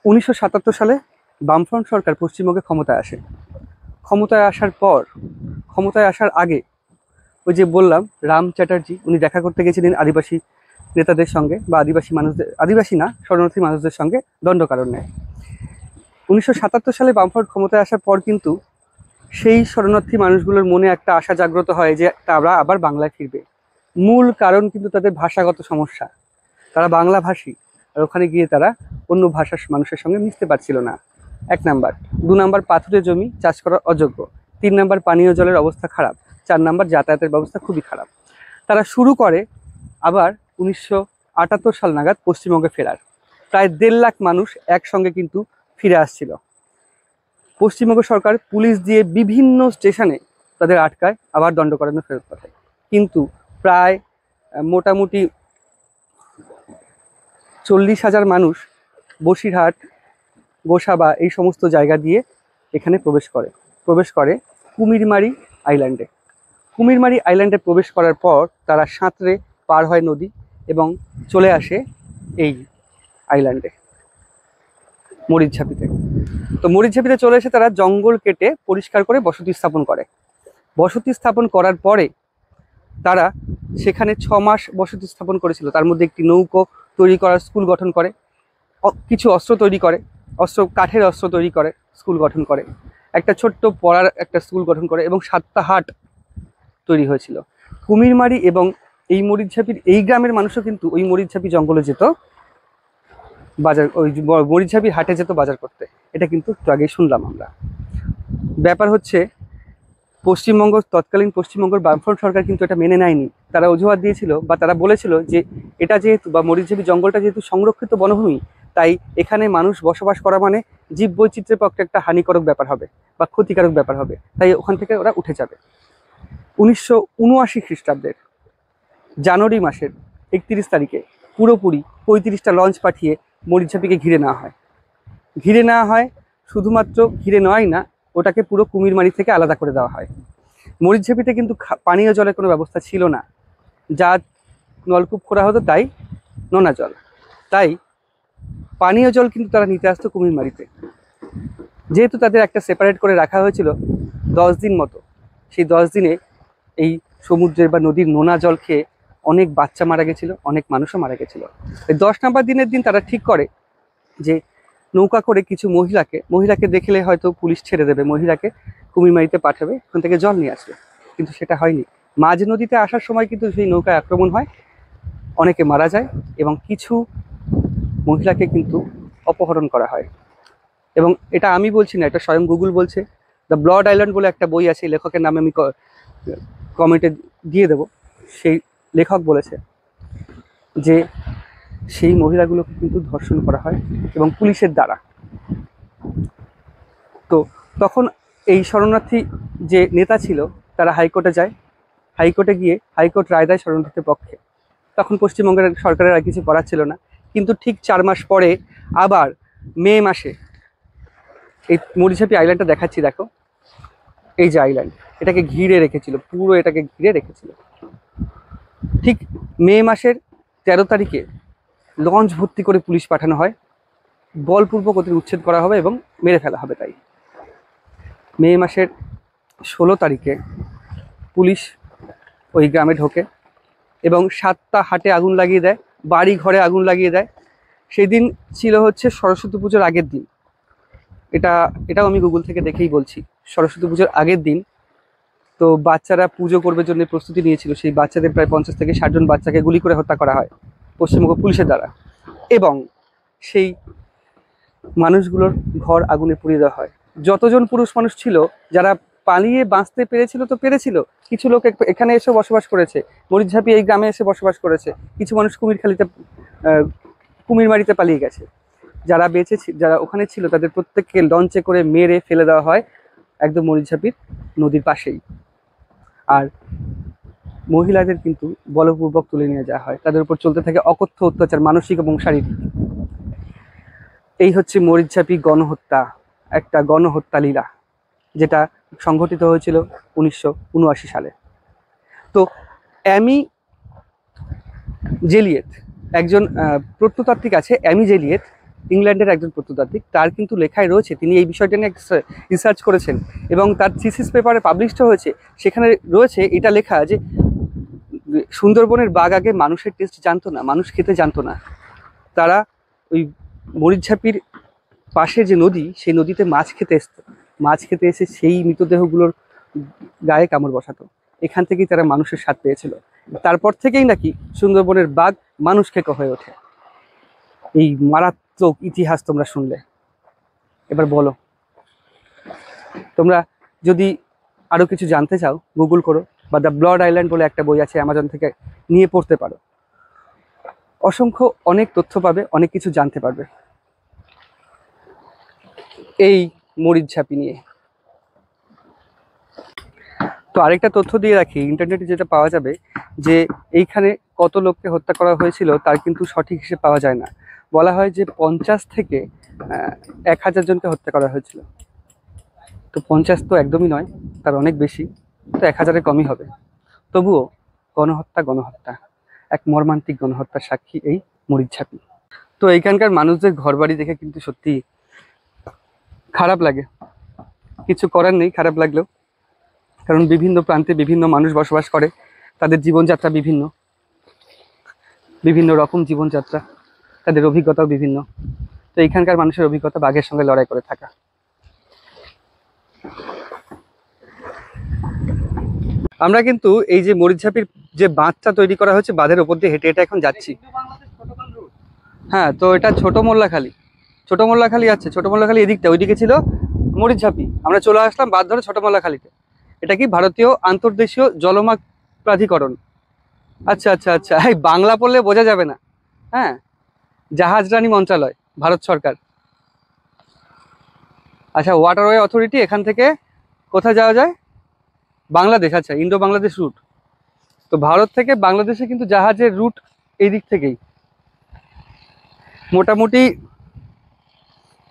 Speaker 1: 1977 সালে বামফ্রন্ট সরকার পশ্চিমবঙ্গে ক্ষমতায় আসে। ক্ষমতায় আসার আগে ওই যে বললাম রাম চ্যাটার্জি, উনি দেখা করতে গেছিলেন আদিবাসী নেতাদের সঙ্গে, বা আদিবাসী না, শরণার্থী মানুষদের সঙ্গে দণ্ডকারণ্যে। 1977 সালে বামফ্রন্ট ক্ষমতায় আসার পর কিন্তু সেই শরণার্থী মানুষগুলোর মনে একটা আশা জাগ্রত হয় যে তারা আবার বাংলায় ফিরবে। মূল কারণ কিন্তু তাদের ভাষাগত সমস্যা, তারা বাংলাভাষী, আর ওখানে গিয়ে তারা অন্য ভাষার মানুষের সঙ্গে মিশতে পারছিল না, 1 নাম্বার। 2 নাম্বার, পাথুরে জমি, চাষ করার অযোগ্য। 3 নাম্বার, পানীয় জলের অবস্থা খারাপ। 4 নাম্বার, যাতায়াতের ব্যবস্থা খুবই খারাপ। তারা শুরু করে আবার 1978 সাল নাগাদ পশ্চিমবঙ্গে ফেরার। প্রায় 1.5 লাখ মানুষ একসঙ্গে কিন্তু ফিরে আসছিল। পশ্চিমবঙ্গ সরকার পুলিশ দিয়ে বিভিন্ন স্টেশনে তাদের আটকায়, আবার দণ্ডকারণ্যে ফেরত পাঠায়। কিন্তু প্রায় মোটামুটি 40,000 মানুষ বসিরহাট, গোসাবা এই সমস্ত জায়গা দিয়ে এখানে প্রবেশ করে কুমিরমারি আইল্যান্ডে। কুমিরমারি আইল্যান্ডে প্রবেশ করার পর তারা সাঁতরে পার হয় নদী এবং চলে আসে এই আইল্যান্ডে মরিচঝাপিতে। তো মরিচঝাপিতে চলে এসে তারা জঙ্গল কেটে পরিষ্কার করে বসতি স্থাপন করে। বসতি স্থাপন করার পরে তারা সেখানে 6 মাস বসতি স্থাপন করেছিল। তার মধ্যে একটি নৌকো তৈরি করার স্কুল গঠন করে, কিছু অস্ত্র তৈরি করে, কাঠের অস্ত্র তৈরি করে, স্কুল গঠন করে, একটা ছোট্ট পড়ার একটা স্কুল গঠন করে এবং 7টা হাট তৈরি হয়েছিল। কুমিরমারি এবং এই মরিচঝাপির এই গ্রামের মানুষও কিন্তু ওই মরিচঝাপি জঙ্গলে যেত বাজার, ওই মরিচঝাপির হাটে যেত বাজার করতে। এটা কিন্তু একটু আগেই শুনলাম আমরা। ব্যাপার হচ্ছে তৎকালীন পশ্চিমবঙ্গের বামফ্রন্ট সরকার কিন্তু এটা মেনে নেয়নি। তারা অজুহাত দিয়েছিল বা তারা বলেছিল যে এটা যেহেতু বা মরিচঝাপি জঙ্গলটা যেহেতু সংরক্ষিত বনভূমি, তাই এখানে মানুষ বসবাস করা মানে জীব বৈচিত্র্যের পক্ষে একটা হানিকারক ব্যাপার হবে বা ক্ষতিকারক ব্যাপার হবে, তাই ওখান থেকে ওরা উঠে যাবে। 1979 খ্রিস্টাব্দের জানুয়ারি মাসের 31 তারিখে পুরোপুরি 35টা লঞ্চ পাঠিয়ে মরিচঝাপিকে ঘিরে নেওয়া হয়। শুধুমাত্র ঘিরে নেওয়াই না, ওটাকে পুরো কুমিরমারি থেকে আলাদা করে দেওয়া হয়। মরিচঝাপিতে কিন্তু পানীয় জলের কোনো ব্যবস্থা ছিল না, যা নলকূপ করা হতো তাই নোনা জল, তাই পানীয় জল কিন্তু তারা নিতে আসতো কুমিরমারিতে। যেহেতু তাদের একটা সেপারেট করে রাখা হয়েছিল 10 দিন মতো, সেই 10 দিনে এই সমুদ্রের বা নদীর নোনা জল খেয়ে অনেক বাচ্চা মারা গেছিলো, অনেক মানুষও মারা গেছিলো। এই 10 নম্বর দিনের দিন তারা ঠিক করে যে নৌকা করে কিছু মহিলাকে দেখলে হয়তো পুলিশ ছেড়ে দেবে, মহিলাকে কুমিরমারিতে পাঠাবে, ওখান থেকে জল নিয়ে আসবে। কিন্তু সেটা হয়নি। মাঝ নদীতে আসার সময় কিন্তু সেই নৌকায় আক্রমণ হয়, অনেকে মারা যায় এবং কিছু মহিলাকে কিন্তু অপহরণ করা হয়। এবং এটা আমি বলছি না, এটা স্বয়ং গুগল বলছে। দ্য ব্লাড আইল্যান্ড বলে একটা বই আছে, লেখকের নামে আমি কমেন্টে দিয়ে দেব। সেই লেখক বলেছে যে সেই মহিলাগুলোকে কিন্তু ধর্ষণ করা হয় এবং পুলিশের দ্বারা। তো তখন এই শরণার্থী যে নেতা ছিল তারা হাইকোর্টে যায়, হাইকোর্টে গিয়ে হাইকোর্ট রায় দেয় শরণার্থীদের পক্ষে। তখন পশ্চিমবঙ্গের সরকারের আর কিছু করার ছিল না। কিন্তু ঠিক 4 মাস পরে আবার মে মাসে এই মরিচঝাপি আইল্যান্ডটা দেখাচ্ছি, দেখো এই যে আইল্যান্ড, এটাকে ঘিরে রেখেছিল, পুরো এটাকে ঘিরে রেখেছিল। ঠিক মে মাসের 13 তারিখে লঞ্চ ভর্তি করে পুলিশ পাঠানো হয়, বলপূর্বক ওদের উচ্ছেদ করা হবে এবং মেরে ফেলা হবে। তাই মে মাসের 16 তারিখে পুলিশ ওই গ্রামে ঢোকে এবং 7টা হাটে আগুন লাগিয়ে দেয়, বাড়ি ঘরে আগুন লাগিয়ে দেয়। সেদিন ছিল হচ্ছে সরস্বতী পুজোর আগের দিন। এটাও আমি গুগল থেকে দেখেই বলছি, সরস্বতী পুজোর আগের দিন। তো বাচ্চারা পুজো করবার জন্য প্রস্তুতি নিয়েছিল, সেই বাচ্চাদের প্রায় 50 থেকে 60 জন বাচ্চাকে গুলি করে হত্যা করা হয় পশ্চিমবঙ্গ পুলিশের দ্বারা। এবং সেই মানুষগুলোর ঘর আগুনে পুড়িয়ে দেওয়া হয়। যতজন পুরুষ মানুষ ছিল যারা পালিয়ে বাঁচতে পেরেছিল তো পেরেছিল, কিছু লোক এখানে এসে বসবাস করেছে, মরিচঝাপি এই গ্রামে এসে বসবাস করেছে, কিছু মানুষ কুমিরমারিতে পালিয়ে গেছে। যারা যারা ওখানে ছিল তাদের প্রত্যেককে লঞ্চে করে মেরে ফেলে দেওয়া হয় একদম মরিচঝাপির নদীর পাশেই। আর মহিলাদের কিন্তু বলপূর্বক তুলে নিয়ে যাওয়া হয়, তাদের উপর চলতে থাকে অকথ্য অত্যাচার, মানসিক এবং শারীরিক। এই হচ্ছে মরিচঝাপি গণহত্যা, একটা গণহত্যা লীলা, যেটা সংঘটিত হয়েছিল 1979 সালে। তো অ্যামি জেলিয়েট একজন প্রত্নতাত্ত্বিক আছে, অ্যামি জেলিয়েট ইংল্যান্ডের একজন প্রত্নতাত্ত্বিক। তার কিন্তু লেখায় রয়েছে, তিনি এই বিষয়টা নিয়ে রিসার্চ করেছেন এবং তার থিসিস পেপারে পাবলিশড হয়েছে। সেখানে রয়েছে এটা লেখা যে সুন্দরবনের বাঘ আগে মানুষের টেস্ট জানতো না, মানুষ খেতে জানতো না। তারা ওই মরিচঝাপির পাশে যে নদী, সেই নদীতে মাছ খেতে এসে সেই মৃতদেহগুলোর গায়ে কামড় বসাতো। এখান থেকেই তারা মানুষের স্বাদ পেয়েছিল। তারপর থেকেই নাকি সুন্দরবনের বাঘ মানুষ খেকো হয়ে ওঠে। এই মারাত্মক ইতিহাস তোমরা শুনলে, এবার বলো, তোমরা যদি আরো কিছু জানতে চাও গুগল করো, বা দ্য ব্লাড আইল্যান্ড বলে একটা বই আছে, অ্যামাজন থেকে নিয়ে পড়তে পারো। অসংখ্য অনেক তথ্য পাবে, অনেক কিছু জানতে পারবে এই মরিচঝাপি নিয়ে। তো আরেকটা তথ্য দিয়ে রাখি, ইন্টারনেটে যেটা পাওয়া যাবে যে এইখানে কত লোককে হত্যা করা হয়েছিল তার কিন্তু সঠিক হিসেবে পাওয়া যায় না। বলা হয় যে 50 থেকে 1000 জনকে হত্যা করা হয়েছিল। তো 50 তো একদমই নয়, তার অনেক বেশি, তো 1000-এর কমই হবে। তবুও গণহত্যা, এক মর্মান্তিক গণহত্যার সাক্ষী এই মরিচঝাপি। তো এইখানকার মানুষদের ঘরবাড়ি দেখে কিন্তু সত্যি খারাপ লাগে, কিছু করার নেই খারাপ লাগলেও, কারণ বিভিন্ন প্রান্তে বিভিন্ন মানুষ বসবাস করে, তাদের জীবনযাত্রা বিভিন্ন রকম জীবনযাত্রা, তাদের অভিজ্ঞতাও বিভিন্ন। তো এইখানকার মানুষের অভিজ্ঞতা বাঘের সঙ্গে লড়াই করে থাকা। আমরা কিন্তু এই যে মরিচঝাপির যে বাঁধটা তৈরি করা হয়েছে, বাঁধের ওপর দিয়ে হেঁটে হেঁটে এখন যাচ্ছি। হ্যাঁ, তো এটা ছোট মোল্লাখালী আছে, ছোট মোল্লাখালী এদিকটা, ওইদিকে ছিল মরিচঝাপি। আমরা চলে আসলাম বাঁধ ধরে ছোট মোল্লাখালীতে। এটা কি ভারতীয় আন্তর্দেশীয় জলমার্গ প্রাধিকরণ। আচ্ছা আচ্ছা আচ্ছা, এই বাংলা পড়লে বোঝা যাবে না। হ্যাঁ, জাহাজরানি মন্ত্রণালয়, ভারত সরকার। আচ্ছা, ওয়াটারওয়ে অথরিটি। এখান থেকে কোথায় যাওয়া যায়? বাংলাদেশ। আচ্ছা, ইন্ডো বাংলাদেশ রুট। তো ভারত থেকে বাংলাদেশে কিন্তু জাহাজের রুট এই দিক থেকেই। মোটামুটি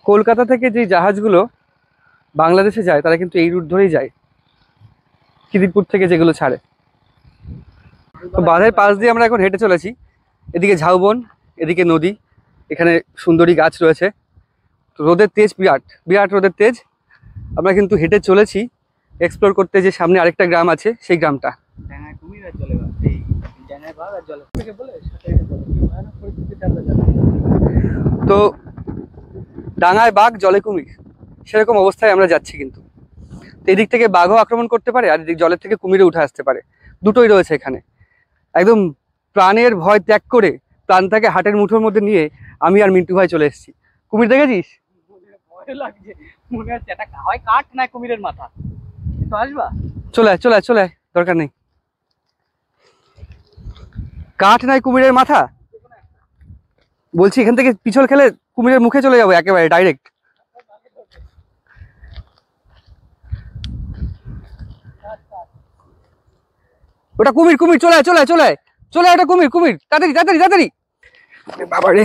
Speaker 1: কলকাতা থেকে যে জাহাজগুলো বাংলাদেশে যায় তারা কিন্তু এই রুট ধরেই যায়, খিদিরপুর থেকে যেগুলো ছাড়ে। তো বাঁধের পাশ দিয়ে আমরা এখন হেঁটে চলেছি। এদিকে ঝাউবন, এদিকে নদী, এখানে সুন্দরী গাছ রয়েছে। তো রোদের তেজ বিরাট রোদের তেজ। আমরা কিন্তু হেঁটে চলেছি এক্সপ্লোর করতে, যে সামনে আরেকটা গ্রাম আছে সেই গ্রামটা। তো ডাঙায় বাঘ জলে কুমির, সেরকম অবস্থায় আমরা যাচ্ছি। কিন্তু এদিক থেকে বাঘও আক্রমণ করতে পারে, আর এদিক জলের থেকে কুমিরে উঠে আসতে পারে, দুটোই রয়েছে এখানে। একদম প্রাণের ভয় ত্যাগ করে, প্রাণটাকে হাটের মুঠোর মধ্যে নিয়ে আমি আর মিন্টু ভাই চলে এসেছি। কুমির দেখেছিস?
Speaker 5: ভয় লাগছে, মনে হচ্ছে এটা হয় কাঠ না কুমিরের মাথা। তো আসবা?
Speaker 1: চলে আয়, দরকার নেই। কাঠ নাই কুমিরের মাথা বলছি, এখান থেকে পিছল খেলে কুমিরের মুখে চলে যাবো একেবারে ডাইরেক্ট। ওটা কুমির, চলে আয়, ওটা কুমির, তাড়াতাড়ি। বাবা রে,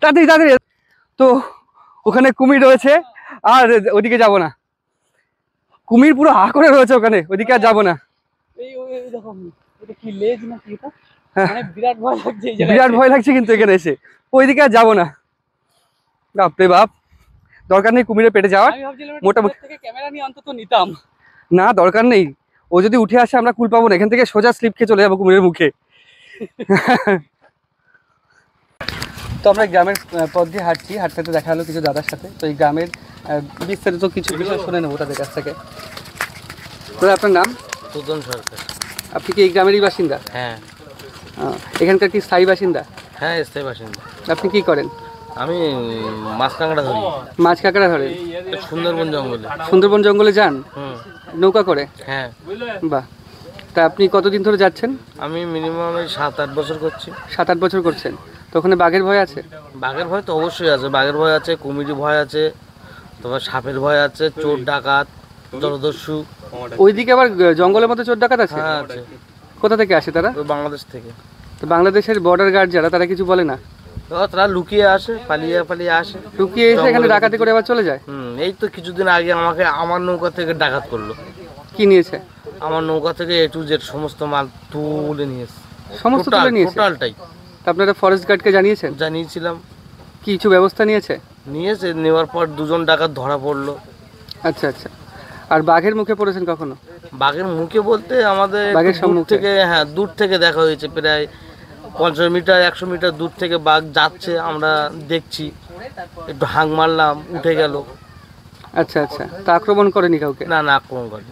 Speaker 1: তাড়াতাড়ি। তো ওখানে কুমির রয়েছে, আর ওদিকে যাব না। কুমির পুরো হা করে রয়েছে ওখানে, ওদিকে আর যাবো না।
Speaker 5: দেখো, এটা কি লেজ না কি? এটা মানে বিরাট ভয় লাগছে,
Speaker 1: বিরাট ভয় লাগছে কিন্তু এখানে এসে। ওইদিকে আর যাবো না, বাপরে বাপ। দরকার নেই কুমিরে পেটে যাওয়ার।
Speaker 5: আমি ভাবছিলাম
Speaker 1: মোটামুটি
Speaker 5: থেকে ক্যামেরা নিয়ে অন্তত নিতাম
Speaker 1: না, দরকার নেই। ও যদি উঠে আসে আমরা কুল পাবো না, এখান থেকে সোজা স্লিপ খেয়ে চলে যাবো কুমিরের মুখে। তো আমরা গ্রামের পথ দিয়ে হাঁটতে দেখা হলো কিছু দাদার সাথে। তো এই গ্রামের বিস্তারিত কিছু বিষয় শুনে নেবো তাদের কাছ থেকে। দাদা, আপনার নাম?
Speaker 8: সুজন সরকার।
Speaker 1: আপনি কি এই গ্রামেরই বাসিন্দা?
Speaker 8: হ্যাঁ।
Speaker 1: এখানকার কি স্থায়ী বাসিন্দা?
Speaker 8: হ্যাঁ, স্থায়ী বাসিন্দা।
Speaker 1: আপনি কি করেন?
Speaker 8: আমি মাছ কাঁকড়া ধরি।
Speaker 1: মাছ কাঁকড়া ধরেন?
Speaker 8: সুন্দরবন জঙ্গলে
Speaker 1: যান নৌকা করে?
Speaker 8: হ্যাঁ।
Speaker 1: বাহ। তা আপনি কতদিন ধরে যাচ্ছেন?
Speaker 8: আমি মিনিমাম 7-8 বছর করছি।
Speaker 1: 7-8 বছর করছেন। তো ওখানে বাঘের ভয় আছে?
Speaker 8: বাঘের ভয় তো অবশ্যই আছে, বাঘের ভয় আছে, কুমিরের ভয় আছে, তারপর সাপের ভয় আছে, চোর ডাকাত, জলদস্যু।
Speaker 1: ওইদিকে আবার জঙ্গলের মধ্যে চোর ডাকাত আছে?
Speaker 8: হ্যাঁ, আছে।
Speaker 1: কোথা থেকে আসে তারা?
Speaker 8: বাংলাদেশ থেকে।
Speaker 1: তো বাংলাদেশের বর্ডার গার্ড যারা, তারা কিছু বলে না?
Speaker 8: তারা লুকিয়ে আসে, পালিয়ে আসে,
Speaker 1: লুকিয়ে এসে এখানে ডাকাতি করে আবার চলে যায়।
Speaker 8: এই তো কিছুদিন আগে আমাকে আমার নৌকা থেকে ডাকাত করলো।
Speaker 1: কি নিয়েছে?
Speaker 8: আমার নৌকা থেকে A to Z সমস্ত মাল তুলে নিয়েছে।
Speaker 1: সমস্ত তুলে নিয়েছে?
Speaker 8: টোটালটাই।
Speaker 1: আপনারা ফরেস্ট গার্ডকে জানিয়েছেন?
Speaker 8: জানিয়েছিলাম।
Speaker 1: কিছু ব্যবস্থা নিয়েছে?
Speaker 8: নেওয়ার পর 2জন ডাকাত ধরা পড়লো।
Speaker 1: আচ্ছা আচ্ছা। আর বাঘের মুখে পড়েছেন কখনো?
Speaker 8: বাঘের মুখে বলতে আমাদের
Speaker 1: বাঘের সম্মুখে
Speaker 8: থেকে, হ্যাঁ, দূর থেকে দেখা হয়েছে। প্রায় 50 মিটার 100 মিটার দূর থেকে বাঘ যাচ্ছে, আমরা দেখছি, একটু হাঁক মারলাম, উঠে গেল।
Speaker 1: আচ্ছা আচ্ছা। তা আক্রমণ করেনি কাউকে?
Speaker 8: না, আক্রমণ করেনি।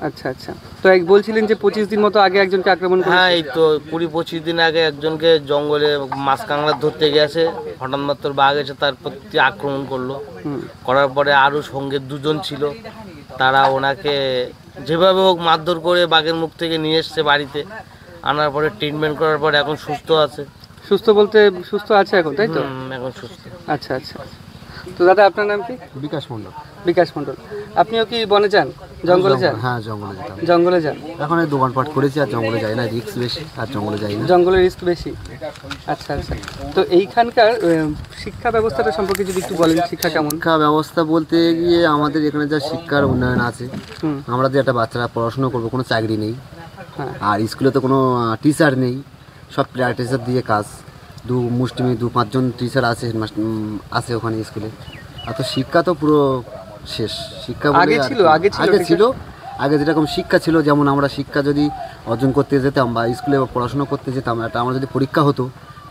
Speaker 1: আচ্ছা আচ্ছা। তো বলছিলেন যে 25 দিন মতো আগে একজনকে আক্রমণ করেছে?
Speaker 8: হ্যাঁ, এই তো 20-25 দিন আগে একজনকে জঙ্গলে মাছ কাঁকড়া ধরতে গেছে, হঠাৎ মাত্র বাঘ এসে তার প্রতি আক্রমণ করলো। করার পরে আরও সঙ্গে 2জন ছিল, তারা ওনাকে যেভাবে হোক মারধর করে বাঘের মুখ থেকে নিয়ে এসছে বাড়িতে, আনার পরে ট্রিটমেন্ট করার পরে এখন সুস্থ আছে।
Speaker 1: সুস্থ বলতে সুস্থ আছে এখন, তাই তো?
Speaker 8: এখন সুস্থ।
Speaker 1: আচ্ছা আচ্ছা। তো দাদা, আপনার নাম কি?
Speaker 6: বিকাশ মণ্ডল।
Speaker 1: বিকাশ মণ্ডল। আপনিও কি বনে যান, জঙ্গলে যান?
Speaker 9: হ্যাঁ, জঙ্গলে যেতাম।
Speaker 1: জঙ্গলে যান।
Speaker 9: এখন এই দোকানপাট করেছি, আর জঙ্গলে যাই না, রিস্ক বেশি, আর জঙ্গলে যাই না।
Speaker 1: জঙ্গলের রিস্ক বেশি। আচ্ছা আচ্ছা। তো এইখানকার শিক্ষা ব্যবস্থাটা সম্পর্কে যদি একটু বলেন, শিক্ষা কেমন?
Speaker 9: শিক্ষা ব্যবস্থা বলতে গিয়ে আমাদের এখানে যা শিক্ষার উন্নয়ন আছে, আমরা যে একটা বাচ্চারা পড়াশোনা করবো, কোনো চাকরি নেই, আর স্কুলে তো কোনো টিচার নেই, সব প্রাইভেট টিচার দিয়ে কাজ। মুষ্টিমে 2-5 জন টিচার আছে, আছে ওখানে স্কুলে। আর তো শিক্ষা তো পুরো শেষ। শিক্ষা
Speaker 1: আগে ছিল
Speaker 9: আগে যেরকম শিক্ষা ছিল, যেমন আমরা শিক্ষা যদি অর্জন করতে যেতাম বা স্কুলে পড়াশোনা করতে যেতাম, একটা আমরা যদি পরীক্ষা হতো,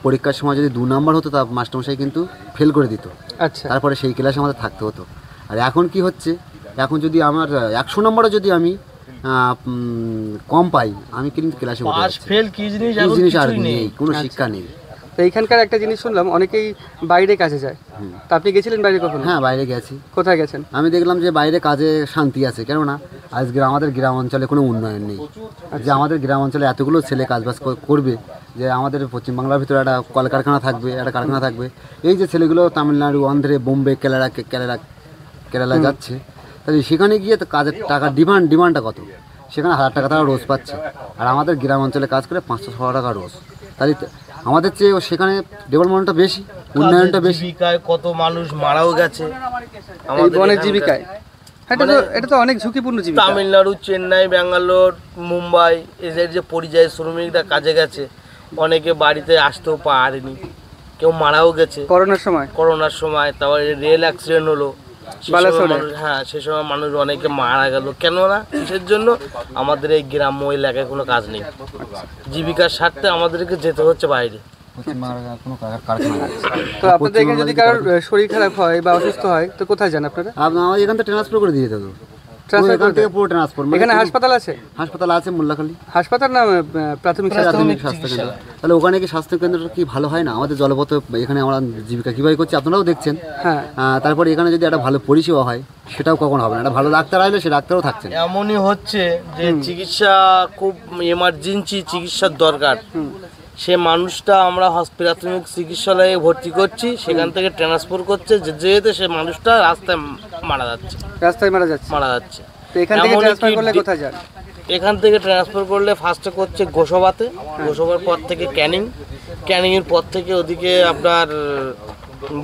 Speaker 9: পরীক্ষার সময় যদি 2 নাম্বার হতো, তা মাস্টারমশাই কিন্তু ফেল করে দিত।
Speaker 1: আচ্ছা।
Speaker 9: তারপরে সেই ক্লাসে আমাদের থাকতে হতো। আর এখন কি হচ্ছে, এখন যদি আমার 100 নম্বরে যদি আমি কম পাই, আমি কিন্তু ক্লাসে উঠে যাচ্ছি।
Speaker 8: ফেল কি
Speaker 9: জিনিস আর নেই, কোনো শিক্ষা নেই।
Speaker 1: তো এইখানকার একটা জিনিস শুনলাম, অনেকেই বাইরে কাজে যায়। তা আপনি গেছিলেন বাইরে কখনো?
Speaker 9: হ্যাঁ, বাইরে গেছি।
Speaker 1: কোথায় গেছেন?
Speaker 9: আমি দেখলাম যে বাইরে কাজে শান্তি আছে, কেননা আজকে আমাদের গ্রাম অঞ্চলে কোনো উন্নয়ন নেই। যে আমাদের গ্রাম অঞ্চলে এতগুলো ছেলে কাজবাজ করবে, যে আমাদের পশ্চিমবাংলার ভিতরে একটা কলকারখানা থাকবে, একটা কারখানা থাকবে। এই যে ছেলেগুলো তামিলনাড়ু, অন্ধ্রে, বোম্বে, কেরালা যাচ্ছে, তাহলে সেখানে গিয়ে তো কাজের টাকার ডিমান্ডটা কত? সেখানে 1000 টাকা তারা রোজ পাচ্ছে, আর আমাদের গ্রাম অঞ্চলে কাজ করে 500-600 টাকা রোজ। তাহলে আমাদের চেয়ে সেখানে ডেভেলপমেন্টটা বেশি, উন্নয়নটা বেশি।
Speaker 8: জীবিকায় কত মানুষ মারাও গেছে
Speaker 1: এই বনের জীবিকায়। এটা তো অনেক ঝুঁকিপূর্ণ জীবিকা।
Speaker 8: তামিলনাড়ু, চেন্নাই, ব্যাঙ্গালোর, মুম্বাই, এদের যে পরিযায়ী শ্রমিকরা কাজে গেছে, অনেকে বাড়িতে আসতেও পারেনি, কেউ মারাও গেছে করোনার সময়। তারপরে রেল অ্যাক্সিডেন্ট হলো, হ্যাঁ, সে সময় মানুষ অনেকে মারা গেল। কেননা কিসের জন্য? আমাদের এই গ্রাম্য এলাকায় কোনো কাজ নেই, জীবিকার স্বার্থে আমাদেরকে যেতে হচ্ছে বাইরে।
Speaker 1: তো আপনাদের এখানে যদি কারোর শরীর খারাপ হয় বা অসুস্থ হয়, তো কোথায় যান আপনারা?
Speaker 9: আমাদের এখান থেকে ট্রান্সফার করে দিয়ে যেত। পুরো ট্রান্সফার।
Speaker 1: এখানে হাসপাতাল আছে?
Speaker 9: হাসপাতাল আছে, মোল্লাখালী
Speaker 1: হাসপাতাল না প্রাথমিক স্বাস্থ্য
Speaker 9: কেন্দ্র। তাহলে ওখানে কি স্বাস্থ্য কেন্দ্রটা কি ভালো হয় না? আমাদের জলপথ এখানে আমরা জীবিকা কীভাবে করছি আপনারাও দেখছেন।
Speaker 1: হ্যাঁ।
Speaker 9: তারপরে এখানে যদি একটা ভালো পরিষেবা হয়, সেটাও কখন হবে না। একটা ভালো ডাক্তার আসলে সে ডাক্তারও থাকছে না।
Speaker 8: এমনই হচ্ছে যে চিকিৎসা খুব এমার্জেন্সি চিকিৎসার দরকার, সে মানুষটা আমরা প্রাথমিক চিকিৎসালয়ে ভর্তি করছি, সেখান থেকে ট্রান্সফার করছে, যেহেতু সে মানুষটা রাস্তায় মারা যাচ্ছে।
Speaker 1: তো এখান থেকে ট্রান্সফার করলে কোথায় যান?
Speaker 8: এখান থেকে ট্রান্সফার করলে ফার্স্টে করছে গোসাবাতে, গোসাবার পর থেকে ক্যানিংয়ের পর থেকে ওদিকে আপনার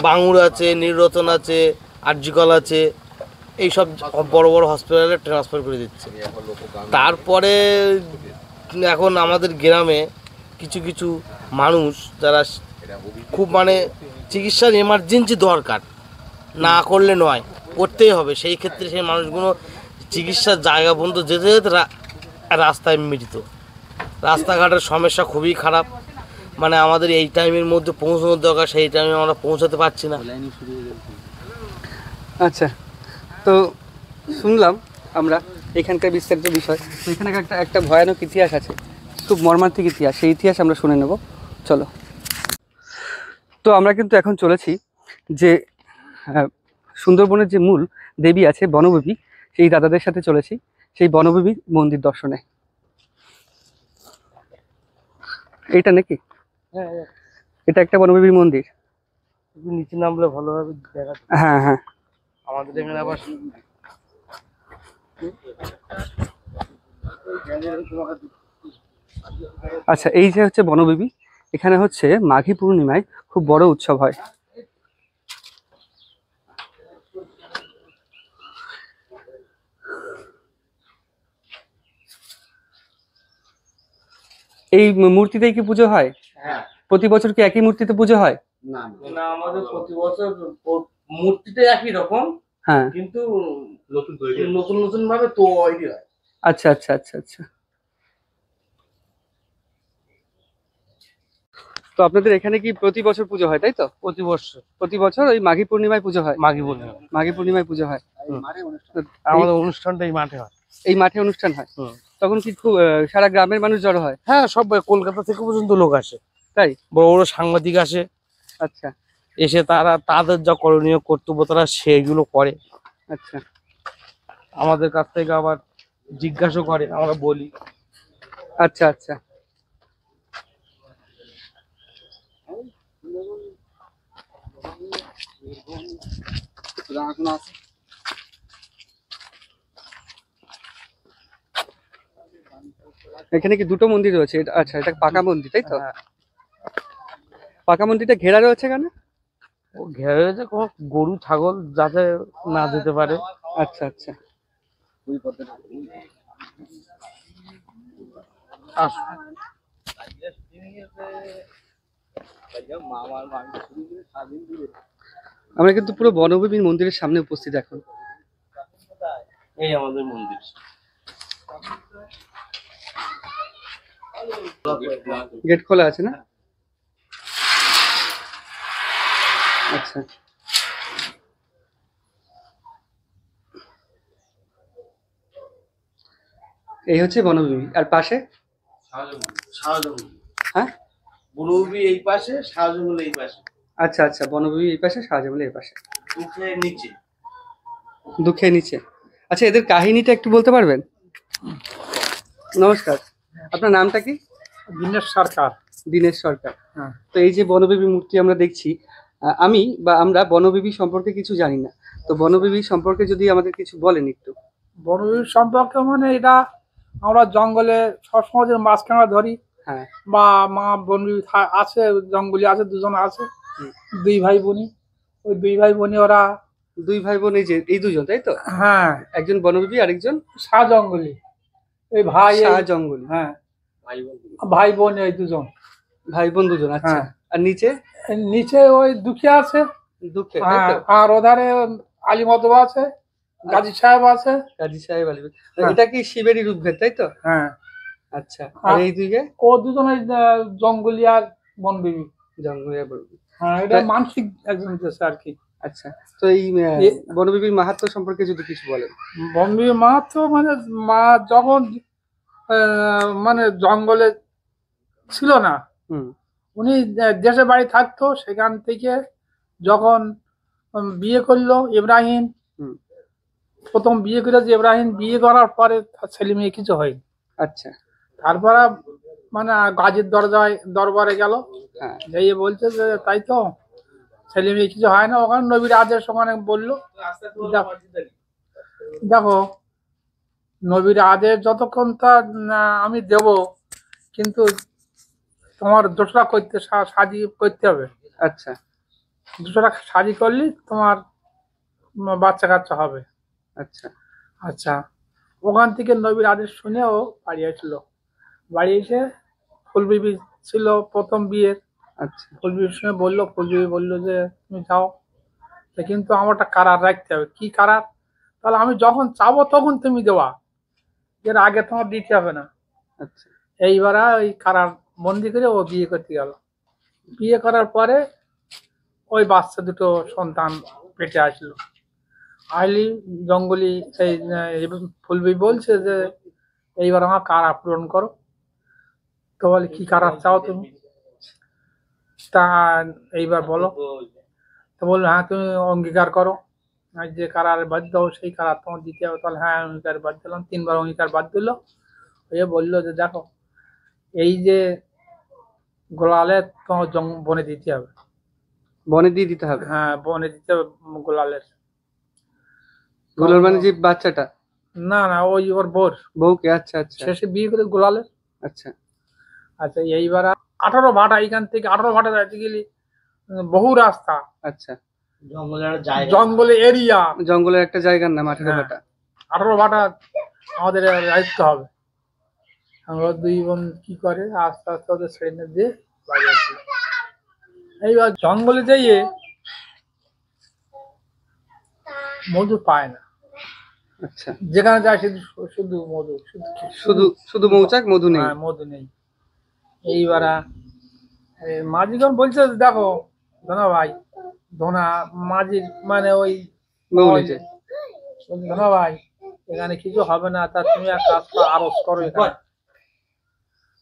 Speaker 8: বাঙুর আছে, নীলরতন আছে, আরজিকল আছে, এইসব বড় বড় হসপিটালে ট্রান্সফার করে দিচ্ছে। তারপরে এখন আমাদের গ্রামে কিছু কিছু মানুষ যারা খুব চিকিৎসার এমার্জেন্সি দরকার, না করলে নয়, করতেই হবে, সেই ক্ষেত্রে সেই মানুষগুলো চিকিৎসার জায়গা পর্যন্ত যেতে যেতে রাস্তায় মৃত। রাস্তাঘাটের সমস্যা খুবই খারাপ, আমাদের এই টাইমের মধ্যে পৌঁছানোর দরকার, সেই টাইমে আমরা পৌঁছাতে পারছি না।
Speaker 1: আচ্ছা, তো শুনলাম আমরা এখানকার বিস্তারিত বিষয়। তো এখানে একটা ভয়ানক ইতিহাস আছে, খুব মর্মান্তিক ইতিহাস, সেই ইতিহাস আমরা শুনে নেব, চলো। তো আমরা কিন্তু এখন চলেছি যে সুন্দরবনের যে মূল দেবী আছে, বনদেবী, সেই দাদাদের সাথে চলেছি সেই বনদেবী মন্দির দর্শনে। এইটা নাকি? এটা একটা বনদেবীর মন্দির।
Speaker 8: নিচে নামলে ভালোভাবে দেখা।
Speaker 1: হ্যাঁ হ্যাঁ,
Speaker 8: আমাদের এখানে আবার
Speaker 1: আচ্ছা, এই যে হচ্ছে বনদেবী, এখানে হচ্ছে মাঘী পূর্ণিমায় খুব বড় উৎসব হয়। এই মূর্তিতেই কি পুজো হয়?
Speaker 8: হ্যাঁ।
Speaker 1: প্রতি বছর কি একই মূর্তিতে পুজো হয়?
Speaker 8: না, আমাদের প্রতি বছর মূর্তিটা একই রকম,
Speaker 1: হ্যাঁ,
Speaker 8: কিন্তু নতুন নতুন ভাবে তৈরি হয়।
Speaker 1: আচ্ছা আচ্ছা আচ্ছা আচ্ছা। তো আপনাদের এখানে কি প্রতি বছর পুজো হয়, তাই তো? প্রতি বছর ওই মাঘী পূর্ণিমায় পুজো হয়? মাঘী পূর্ণিমায় পুজো হয়।
Speaker 8: আমাদের অনুষ্ঠানটা এই মাঠে হয়।
Speaker 1: এই মাঠে অনুষ্ঠান হয়? তখন কি খুব সারা গ্রামের মানুষ জড়ো হয়?
Speaker 8: হ্যাঁ, সব কলকাতা থেকে পর্যন্ত লোক আসে,
Speaker 1: তাই?
Speaker 8: বড় বড় সাংবাদিক আসে।
Speaker 1: আচ্ছা,
Speaker 8: এসে তারা তাদের যা করণীয় কর্তব্য তারা সেগুলো করে।
Speaker 1: আচ্ছা,
Speaker 8: আমাদের কাছ থেকে আবার জিজ্ঞাসা করে, আমরা বলি।
Speaker 1: আচ্ছা আচ্ছা। এখানে কি দুটো মন্দির রয়েছে? আচ্ছা, এটা পাকা মন্দির তাই তো? পাকা মন্দিরটা ঘেরা রয়েছে কেন?
Speaker 3: ও ঘেরা রয়েছে গরু ছাগল যাতে না যেতে পারে।
Speaker 1: আচ্ছা আচ্ছা। আমরা কিন্তু পুরো বনভূমির মন্দিরের সামনে উপস্থিত এখন।
Speaker 8: এই আমাদের মন্দির।
Speaker 1: গেট খোলা আছে না? আচ্ছা, এই হচ্ছে বনভূমি। আর পাশে
Speaker 8: শাহজঙ্গল,
Speaker 1: হ্যাঁ,
Speaker 8: বনভূমি এই পাশে, শাহজঙ্গল এই পাশে।
Speaker 1: আচ্ছা আচ্ছা, বনভূমি এই পাশে, শাহজামাল এই পাশে,
Speaker 8: দুঃখের নিচে।
Speaker 1: দুঃখের নিচে। আচ্ছা, এদের কাহিনীটা একটু বলতে পারবেন? নমস্কার, আপনার নামটা কি?
Speaker 3: দীনেশ সরকার।
Speaker 1: দীনেশ সরকার।
Speaker 3: হ্যাঁ।
Speaker 1: তো এই যে বনবিবি মূর্তি আমরা দেখছি, আমি বা আমরা বনবিবি সম্পর্কে কিছু জানি না, তো বনবিবি সম্পর্কে যদি আমাদের কিছু বলেন একটু।
Speaker 3: বনবিবি সম্পর্কে মানে এটা আমরা জঙ্গলে সবসময় যে মাছ কাঁকড়া ধরি,
Speaker 1: হ্যাঁ,
Speaker 3: বা মা বনবিবি আছে, জঙ্গলি আছে, দুজন আছে, দুই ভাই বোনই। ওই দুই ভাই বোনই ওরা
Speaker 1: দুই ভাই বোন, এই যে এই দুজন তাই তো?
Speaker 3: হ্যাঁ,
Speaker 1: একজন বনবিবি আরেকজন
Speaker 3: শাহ জঙ্গলি। এই ভাই
Speaker 1: শাহ জঙ্গলি।
Speaker 3: হ্যাঁ, ভাই বোন এই দুজন।
Speaker 1: ভাই বোন দুজন। আচ্ছা।
Speaker 3: হ্যাঁ।
Speaker 1: আর নিচে?
Speaker 3: নিচে ওই দুঃখী আছে।
Speaker 1: দুঃখে।
Speaker 3: হ্যাঁ, আর ওধারে আলী মতবা আছে, গাজী সাহেব আছে।
Speaker 1: কাজী সাহেব আলী।
Speaker 3: হ্যাঁ।
Speaker 1: এটা কি শিবেরই রূপভেদ তাই তো?
Speaker 3: হ্যাঁ।
Speaker 1: আচ্ছা। আর এই দিকে
Speaker 3: ও দুজন ওই জঙ্গলি আর বনবিবি।
Speaker 1: জঙ্গলি আর বনবিবি।
Speaker 3: হ্যাঁ, এটা মানসিক একজন দেশে আর কি।
Speaker 1: আচ্ছা, তো এই বনবিবির মাহাত্ম্য সম্পর্কে যদি কিছু বলেন।
Speaker 3: বনবিবি মাহাত্ম্য মানে মা যখন মানে জঙ্গলে ছিল না, উনি দেশে বাড়ি থাকতো, সেখান থেকে যখন বিয়ে করলো ইব্রাহিম, প্রথম বিয়ে করেছে ইব্রাহিম, বিয়ে করার পরে তার ছেলে মেয়ে কিছু হয়নি।
Speaker 1: আচ্ছা।
Speaker 3: তারপরে মানে গাজীর দরবারে গেল, যাইয়ে বলছে যে তাই তো ছেলে মেয়ে কিছু হয় না। ওখানে নবীর আদেশ ওখানে বললো, দেখো নবীর আদেশ যতক্ষণ তা আমি দেব, কিন্তু তোমার দোসরা করতে সাজি করতে হবে।
Speaker 1: আচ্ছা।
Speaker 3: দোসরা সাজি করলে তোমার বাচ্চা কাচ্চা হবে।
Speaker 1: আচ্ছা
Speaker 3: আচ্ছা। ওখান থেকে নবীর আদেশ শুনে ও বাড়ি আসলো। বাড়ি এসে ফুলবিবি ছিল প্রথম বিয়ের।
Speaker 1: আচ্ছা।
Speaker 3: ফুলবিবির সঙ্গে বললো, ফুলবিবি বললো যে তুমি যাও, কিন্তু আমার একটা কারার রাখতে হবে। কি কারার? তাহলে আমি যখন চাবো তখন তুমি দেওয়া, এর আগে তোমার দিতে হবে না।
Speaker 1: আচ্ছা।
Speaker 3: এইবার ওই কারার বন্দি করে ও বিয়ে করতে গেল। বিয়ে করার পরে ওই বাচ্চা দুটো সন্তান পেটে আসলো। আইলি জঙ্গলি সেই ফুলবি বলছে যে এইবার আমার কারা পূরণ করো। তো বলে কি কারা চাও তুমি? তা এইবার বলো। তো বললো হ্যাঁ তুমি অঙ্গীকার করো, যে কারার বাদ দাও সেই কারার তোমার দিতে হবে। তাহলে হ্যাঁ অঙ্গীকার বাদ দিলাম। 3 বার অঙ্গীকার বাদ দিল। হয়ে বললো যে দেখো এই যে গোলালে তোমার বনে দিতে হবে।
Speaker 1: বনে দিয়ে দিতে হবে?
Speaker 3: হ্যাঁ, বনে দিতে হবে গোলালের।
Speaker 1: গোলাল মানে যে বাচ্চাটা?
Speaker 3: না না, ওই ওর
Speaker 1: বউকে। আচ্ছা আচ্ছা।
Speaker 3: শেষে বিয়ে করে গোলালের।
Speaker 1: আচ্ছা
Speaker 3: আচ্ছা। এইবার 18 ভাটা, এখান থেকে 18 ভাটা যাইতে গেলে বহু রাস্তা।
Speaker 1: আচ্ছা।
Speaker 3: জঙ্গলে এরিয়া,
Speaker 1: জঙ্গলের একটা জায়গার নাম 18 ভাটা।
Speaker 3: 18 ভাটা আমাদের রাখতে হবে। আমরা দুই বোন কি করে আস্তে আস্তে ওদের ছেড়ে দিয়ে বাড়ি আসি। এইবার জঙ্গলে যাইয়ে মধু পায় না।
Speaker 1: আচ্ছা।
Speaker 3: যেখানে যায় শুধু মধু,
Speaker 1: শুধু শুধু মৌচাক, মধু নেই।
Speaker 3: মধু নেই। এইবার মাঝিগণ বলছে দেখো ধনা ভাই, ধনা মাঝির মানে ওই ধনা ভাই এখানে কিছু হবে না, তা তুমি এক কাজ করো, আরস করো, এখানে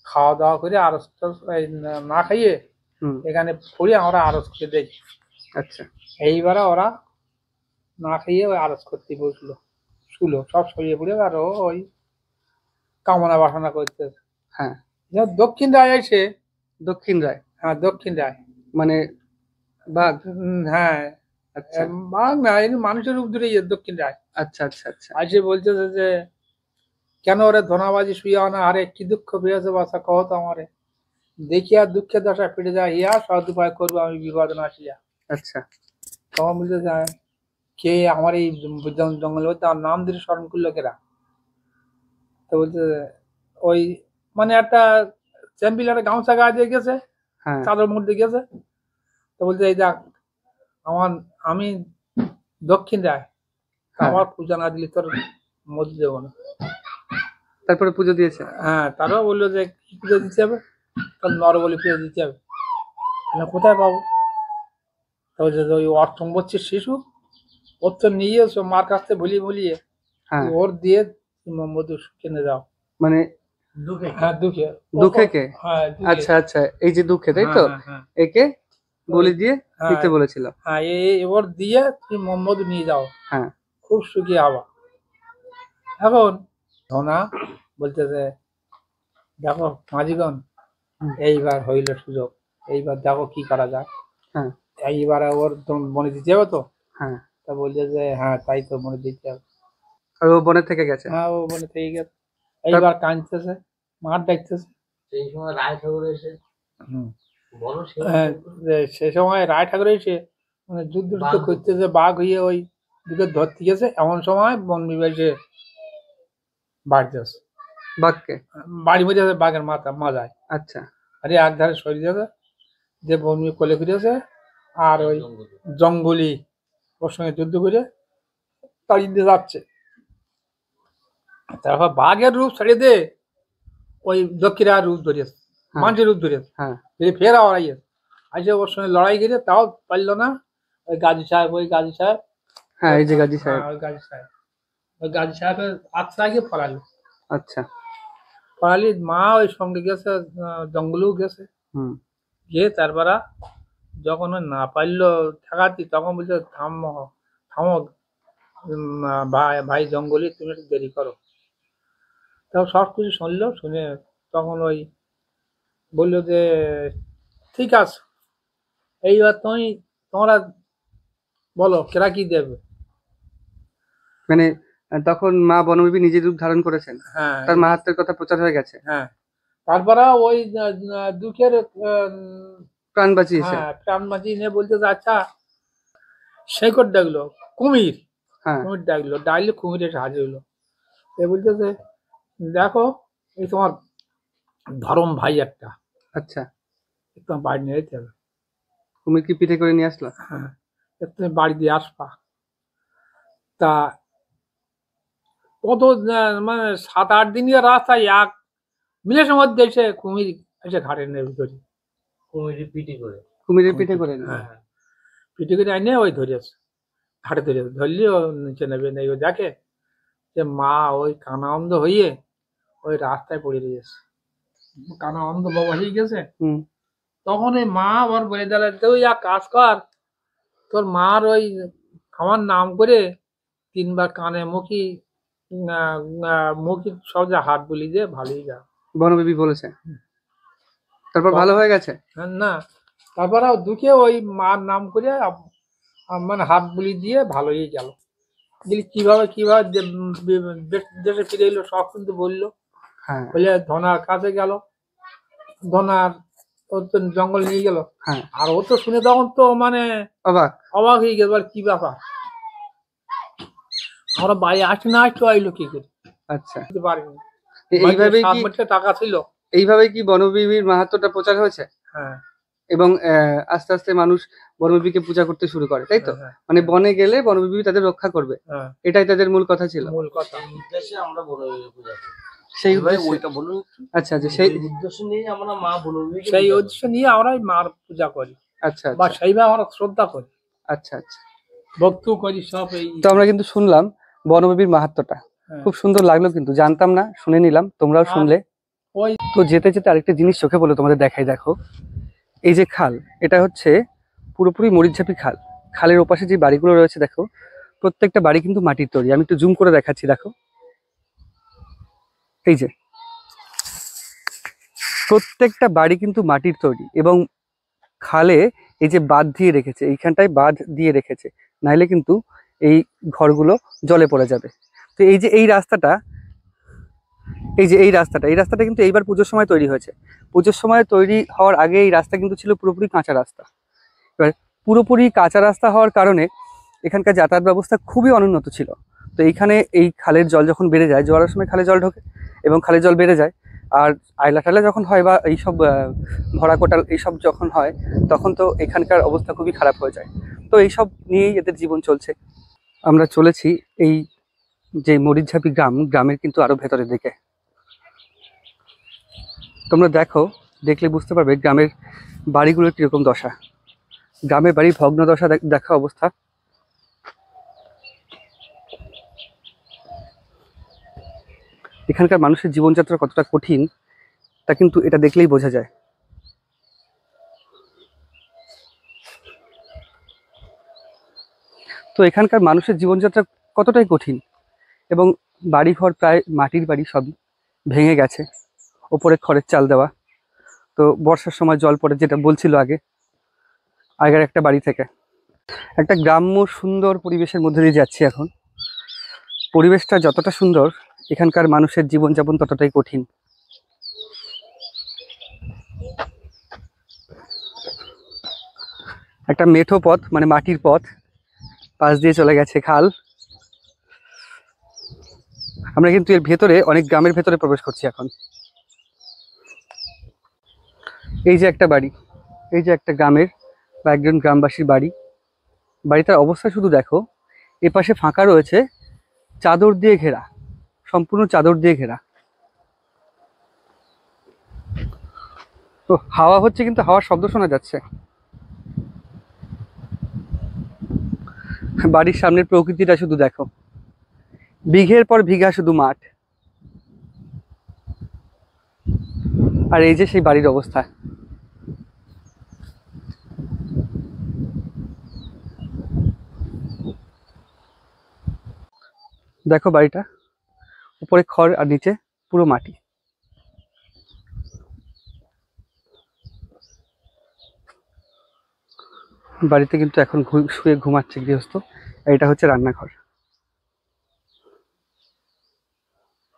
Speaker 3: খাওয়া দাওয়া করে আরস না খাইয়ে এখানে পড়ে আমরা আরস করে দেখি।
Speaker 1: আচ্ছা।
Speaker 3: এইবারে ওরা না খাইয়ে ওই আরস করতে বসলো, শুলো সব সরিয়ে পড়ে, আর ওই কামনা বাসনা করতে।
Speaker 1: হ্যাঁ।
Speaker 3: দক্ষিণ রায় এসে,
Speaker 1: দক্ষিণ রায়?
Speaker 3: হ্যাঁ দক্ষিণ রায়
Speaker 1: মানে বাঘ?
Speaker 3: হ্যাঁ।
Speaker 1: আচ্ছা।
Speaker 3: বাঘ না, মানুষের রূপ ধরে দক্ষিণ রায়।
Speaker 1: আচ্ছা আচ্ছা আচ্ছা।
Speaker 3: আসে বলছে যে
Speaker 10: কেন ওরে ধনাবাজি শুয়ে আনা, আরে কি দুঃখ পেয়েছে বাসা কহ তো আমারে, দেখিয়া দুঃখের দশা ফিরে যায় ইয়া, সদ উপায় করবো আমি বিপদ না আসিয়া।
Speaker 1: আচ্ছা।
Speaker 10: তখন বলতে যায় কে আমার এই জঙ্গলের মধ্যে আমার নাম ধরে স্মরণ করলো কেরা? তো বলতে ওই মানে একটা চ্যাম্পিল একটা গামছা গায়ে দিয়ে গেছে,
Speaker 1: হ্যাঁ
Speaker 10: চাদর মধ্যে গেছে। তো বলতে এই দেখ আমি দক্ষিণ রায়, আমার পূজা না দিলে তোর মধ্যে দেবো না।
Speaker 1: তারপরে পুজো দিয়েছে।
Speaker 10: হ্যাঁ, তারপর বললো যে কি পুজো দিতে হবে? তোর নরবলি পুজো দিতে হবে। কোথায় পাবো? তো বলছে ওই অষ্টমবর্ষের শিশু, ওর তো নিয়ে এসো মার কাছ থেকে ভুলিয়ে ওর দিয়ে মধু কিনে যাও।
Speaker 1: মানে
Speaker 10: হ্যাঁ দুঃখে
Speaker 1: দুঃখে
Speaker 10: হ্যাঁ
Speaker 1: আচ্ছা আচ্ছা, এই যে দুঃখে তাই তো, একে বলি দিয়ে দিতে বলেছিল।
Speaker 10: হ্যাঁ ওর দিয়ে তুমি মধু নিয়ে যাও,
Speaker 1: হ্যাঁ
Speaker 10: খুব সুখী হবা। এখন ধনা বলতেছে দেখো মাঝিগণ, এইবার হইল সুযোগ, এইবার দেখো কি করা যায়।
Speaker 1: হ্যাঁ
Speaker 10: এইবার ওর মনে দিতে হবে তো।
Speaker 1: হ্যাঁ
Speaker 10: তা বলছে যে হ্যাঁ তাই তো মনে দিতে হবে।
Speaker 1: আর ও বনে থেকে গেছে।
Speaker 10: হ্যাঁ ও বনে থেকে গেছে। এইবার কাঁদতেছে, মাঠ ডাকতেছে।
Speaker 8: সেই সময় রায় ঠাকুর এসে বলো
Speaker 10: সে সময় রায় ঠাকুর এসে মানে যুদ্ধ করতেছে, বাঘ হইয়ে ওই দিকে ধরতে গেছে, এমন সময় বন বিভাগ এসে বাড়তেছে
Speaker 1: বাঘকে,
Speaker 10: বাড়ি মধ্যে আছে বাঘের মাজায়।
Speaker 1: আচ্ছা।
Speaker 10: আরে এক ধারে সরিয়ে যাবে যে বন কোলে ফিরেছে, আর ওই জঙ্গলি ওর সঙ্গে যুদ্ধ করে তাড়িয়ে দিয়ে যাচ্ছে। তারপর বাঘের রূপ ছাড়িয়ে দে ওই দক্ষিণার রূপ ধরিয়েছে, মানুষের রূপ ধরিয়েছে।
Speaker 1: হ্যাঁ
Speaker 10: ফের আবার আইসে ওর সঙ্গে লড়াই করে, তাও পারলো না। ওই গাজী সাহেব
Speaker 1: হ্যাঁ এই যে গাজী সাহেব,
Speaker 10: ওই গাজী সাহেবের আচ্ছা গিয়ে পড়ালো।
Speaker 1: আচ্ছা।
Speaker 10: পড়ালি মা ওই সঙ্গে গেছে, জঙ্গলেও গেছে। গিয়ে তারপরে যখন ওই না পারলো ঠেকাতি, তখন বলছে থামো ভাই জঙ্গলি, তুমি একটু দেরি করো। তাও সব কিছু শুনলো, শুনে তখন ওই বললো যে ঠিক আছে, এইবার তোমরা বলো কেরা কি দেবে।
Speaker 1: মানে তখন মা বনবিবি নিজের রূপ ধারণ করেছেন,
Speaker 10: হ্যাঁ
Speaker 1: তার মাহাত্ম্যের কথা প্রচার হয়ে গেছে।
Speaker 10: হ্যাঁ, তারপরে ওই দুঃখের
Speaker 1: প্রাণ বাঁচিয়েছে।
Speaker 10: হ্যাঁ প্রাণ বাঁচিয়ে নিয়ে বলতে আচ্ছা শেকড় ডাকলো, কুমির ডাকলো, ডাকলে কুমির এসে হাজির হলো। এ বলতেছে দেখো এই তোমার ধরম ভাই একটা,
Speaker 1: আচ্ছা,
Speaker 10: তোমার বাড়ি নিয়ে যেতে হবে।
Speaker 1: কুমির কি পিঠে করে নিয়ে আসলো?
Speaker 10: হ্যাঁ, তুমি বাড়ি দিয়ে আসবা। তা কত মানে 7-8 দিনের রাস্তায় এক মিলের মধ্যে এসে কুমির এসে ঘাটের ভিতরে
Speaker 8: কুমিরের পিঠে করে
Speaker 10: হ্যাঁ পিঠে করে আইনে ওই ধরেছে, ঘাটে ধরেছে। ধরলি ও নিচে নেবে নেই, ও দেখে যে মা ওই কানা অন্ধ হইয়ে ওই রাস্তায় পড়ে রয়েছে, কানা অন্ধ বাবা হয়ে গেছে। তখন ওই মা আবার বলে দিলে তুই এক কাজ কর, তোর মার ওই আমার নাম করে 3 বার কানে মুখি সব যা হাত বলি যে ভালোই যা।
Speaker 1: বনবিবি বলেছে, তারপর ভালো হয়ে গেছে।
Speaker 10: না, তারপরে দুঃখে ওই মার নাম করে মানে হাত বলি দিয়ে ভালোই গেল। কিভাবে দেশে ফিরে এলো সব কিন্তু বললো। বলে ধনার কাছে গেল, ধনার ওর তো জঙ্গল নিয়ে গেল। আর ও তো শুনে তখন তো মানে অবাক হয়ে গেল, কি ব্যাপার আমরা বাড়ি আসি না আসতে আইলো কি করে।
Speaker 1: আচ্ছা,
Speaker 10: পারিনি।
Speaker 1: টাকা ছিল, এইভাবেই কি বনবিবির মাহাত্ম্যটা প্রচার হয়েছে।
Speaker 10: হ্যাঁ,
Speaker 1: এবং আস্তে আস্তে মানুষ বনবিবিকে পূজা করতে শুরু করে, তাই তো? মানে বনে গেলে বনবিবি তাদের রক্ষা করবে, এটাই তাদের মূল কথা ছিল।
Speaker 10: মূল কথা
Speaker 8: আমরা বনবিবিকে পূজা করি।
Speaker 1: সেই
Speaker 8: ওইটা বলুন।
Speaker 1: আচ্ছা আচ্ছা, সেই
Speaker 8: উদ্দেশ্য নিয়ে আমরা মা বনবিবিকে,
Speaker 10: সেই উদ্দেশ্য নিয়ে আমরা মার পূজা করি।
Speaker 1: আচ্ছা,
Speaker 10: বা সেইভাবে আমরা শ্রদ্ধা করি।
Speaker 1: আচ্ছা আচ্ছা,
Speaker 10: ভক্তি করি সব।
Speaker 1: তো আমরা কিন্তু শুনলাম বনবিবির মাহাত্ম্যটা, খুব সুন্দর লাগলো, কিন্তু জানতাম না, শুনে নিলাম, তোমরাও শুনলে। তো যেতে যেতে আরেকটা জিনিস চোখে পড়লো, তোমাদের দেখাই। দেখো এই যে খাল, এটা হচ্ছে পুরোপুরি মরিচঝাপি খাল। খালের ওপাশে যে বাড়িগুলো রয়েছে দেখো, প্রত্যেকটা বাড়ি কিন্তু মাটির তৈরি। আমি একটু জুম করে দেখাচ্ছি, দেখো এই যে প্রত্যেকটা বাড়ি কিন্তু মাটির তৈরি, এবং খালে এই যে বাঁধ দিয়ে রেখেছে, এইখানটায় বাঁধ দিয়ে রেখেছে, নাইলে কিন্তু এই ঘরগুলো জলে পড়ে যাবে। তো এই যে এই রাস্তাটা এই যে এই রাস্তাটা কিন্তু এইবার পুজোর সময় তৈরি হয়েছে। পুজোর সময় তৈরি হওয়ার আগে এই রাস্তা কিন্তু ছিল পুরোপুরি কাঁচা রাস্তা। এবার পুরোপুরি কাঁচা রাস্তা হওয়ার কারণে এখানকার যাতায়াত ব্যবস্থা খুবই অনুন্নত ছিল। তো এইখানে এই খালের জল যখন বেড়ে যায়, জোয়ারের সময় খালে জল ঢোকে এবং খালের জল বেড়ে যায়, আর আয়লা টায়লা যখন হয় বা এইসব ভরা কোটাল এইসব যখন হয়, তখন তো এখানকার অবস্থা খুবই খারাপ হয়ে যায়। তো এইসব নিয়েই এদের জীবন চলছে। আমরা চলেছি এই যে মরিচঝাপি গ্রামের কিন্তু আরো ভেতরের দিকে। তোমরা দেখলে বুঝতে পারবে গ্রামের বাড়িগুলোর কিরকম দশা। গ্রামের বাড়ি ভগ্ন দশা দেখা অবস্থা। এখানকার মানুষের জীবনযাত্রা কতটা কঠিন তা কিন্তু এটা দেখলেই বোঝা যায়। তো এখানকার মানুষের জীবনযাত্রা কতটাই কঠিন, এবং বাড়িঘর প্রায় মাটির বাড়ি, সবই ভেঙে গেছে, ওপরে খড়ের চাল দেওয়া। তো বর্ষার সময় জল পড়ে, যেটা বলছিল আগের একটা বাড়ি থেকে। একটা গ্রাম্য সুন্দর পরিবেশের মধ্যে দিয়ে যাচ্ছি এখন। পরিবেশটা যতটা সুন্দর, এখানকার মানুষের জীবনযাপন ততটাই কঠিন। একটা মেঠো পথ, মানে মাটির পথ, পাশ দিয়ে চলে গেছে খাল। আমরা কিন্তু এর ভেতরে, অনেক গ্রামের ভেতরে প্রবেশ করছি এখন। এই যে একটা বাড়ি, এই যে একটা গ্রামের বা একজন গ্রামবাসীর বাড়ি। বাড়িটার অবস্থা শুধু দেখো। এপাশে ফাঁকা রয়েছে, চাদর দিয়ে ঘেরা, সম্পূর্ণ চাদর দিয়ে ঘেরা। তো হাওয়া হচ্ছে, কিন্তু হাওয়ার শব্দ শোনা যাচ্ছে। বাড়ির সামনের প্রকৃতিটা শুধু দেখো, বিঘের পর বিঘা শুধু মাঠ। আর এই যে সেই বাড়ির অবস্থা। দেখো বাড়িটা, উপরে খড় আর নিচে পুরো মাটি। বাড়িতে কিন্তু এখন শুয়ে ঘুমাচ্ছে গৃহস্থ। এটা হচ্ছে রান্নাঘর,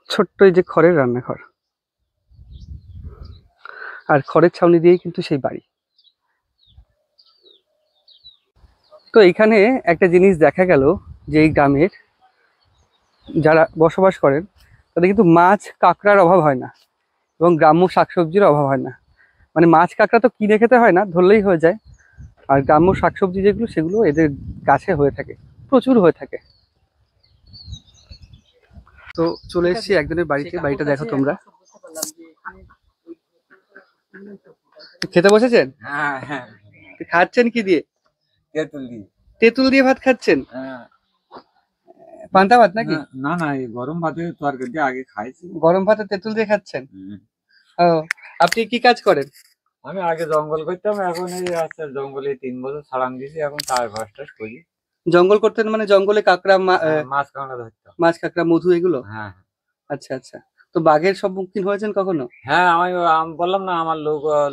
Speaker 1: ছোট্ট এই যে খড়ের রান্নাঘর, আর খড়ের ছাউনি দিয়েই কিন্তু সেই বাড়ি। তো এখানে একটা জিনিস দেখা গেল যে এই গ্রামের যারা বসবাস করেন তাদের কিন্তু মাছ কাঁকড়ার অভাব হয় না, এবং গ্রাম্য শাকসবজির অভাব হয় না। মানে মাছ কাঁকড়া তো কিনে খেতে হয় না, ধরলেই হয়ে যায়। আর গ্রাম্য শাকসবজি যেগুলো, সেগুলো এদের গাছে হয়ে থাকে, প্রচুর হয়ে থাকে। তো চলে এসেছি একজনের বাড়িতে। বাড়িটা দেখো তোমরা। খেতে বসেছেন?
Speaker 4: হ্যাঁ হ্যাঁ,
Speaker 1: খাচ্ছেন কি দিয়ে?
Speaker 4: তেঁতুল দিয়ে।
Speaker 1: তেঁতুল দিয়ে ভাত খাচ্ছেন?
Speaker 4: হ্যাঁ।
Speaker 1: পান্তা ভাত নাকি?
Speaker 4: না না, এই গরম ভাতের তরকারি দিয়ে আগে খাইছি।
Speaker 1: গরম ভাতে তেঁতুল দিয়ে খাচ্ছেন? ও, আপনি কি কাজ করেন?
Speaker 4: আমি আগে জঙ্গল করতাম, এখন এই আচ্ছা জঙ্গলে 3 বছর ছাড়ান দিয়েছি, এখন চাষবাস করি।
Speaker 1: জঙ্গল করতেন মানে জঙ্গলে কাঁকড়া,
Speaker 4: মাছ কাঁকড়া ধরতাম।
Speaker 1: মাছ কাঁকড়া, মধু, এগুলো?
Speaker 4: হ্যাঁ।
Speaker 1: আচ্ছা আচ্ছা। তো বাঘের সম্মুখীন হয়েছেন কখনো?
Speaker 4: হ্যাঁ, আমি বললাম না, আমার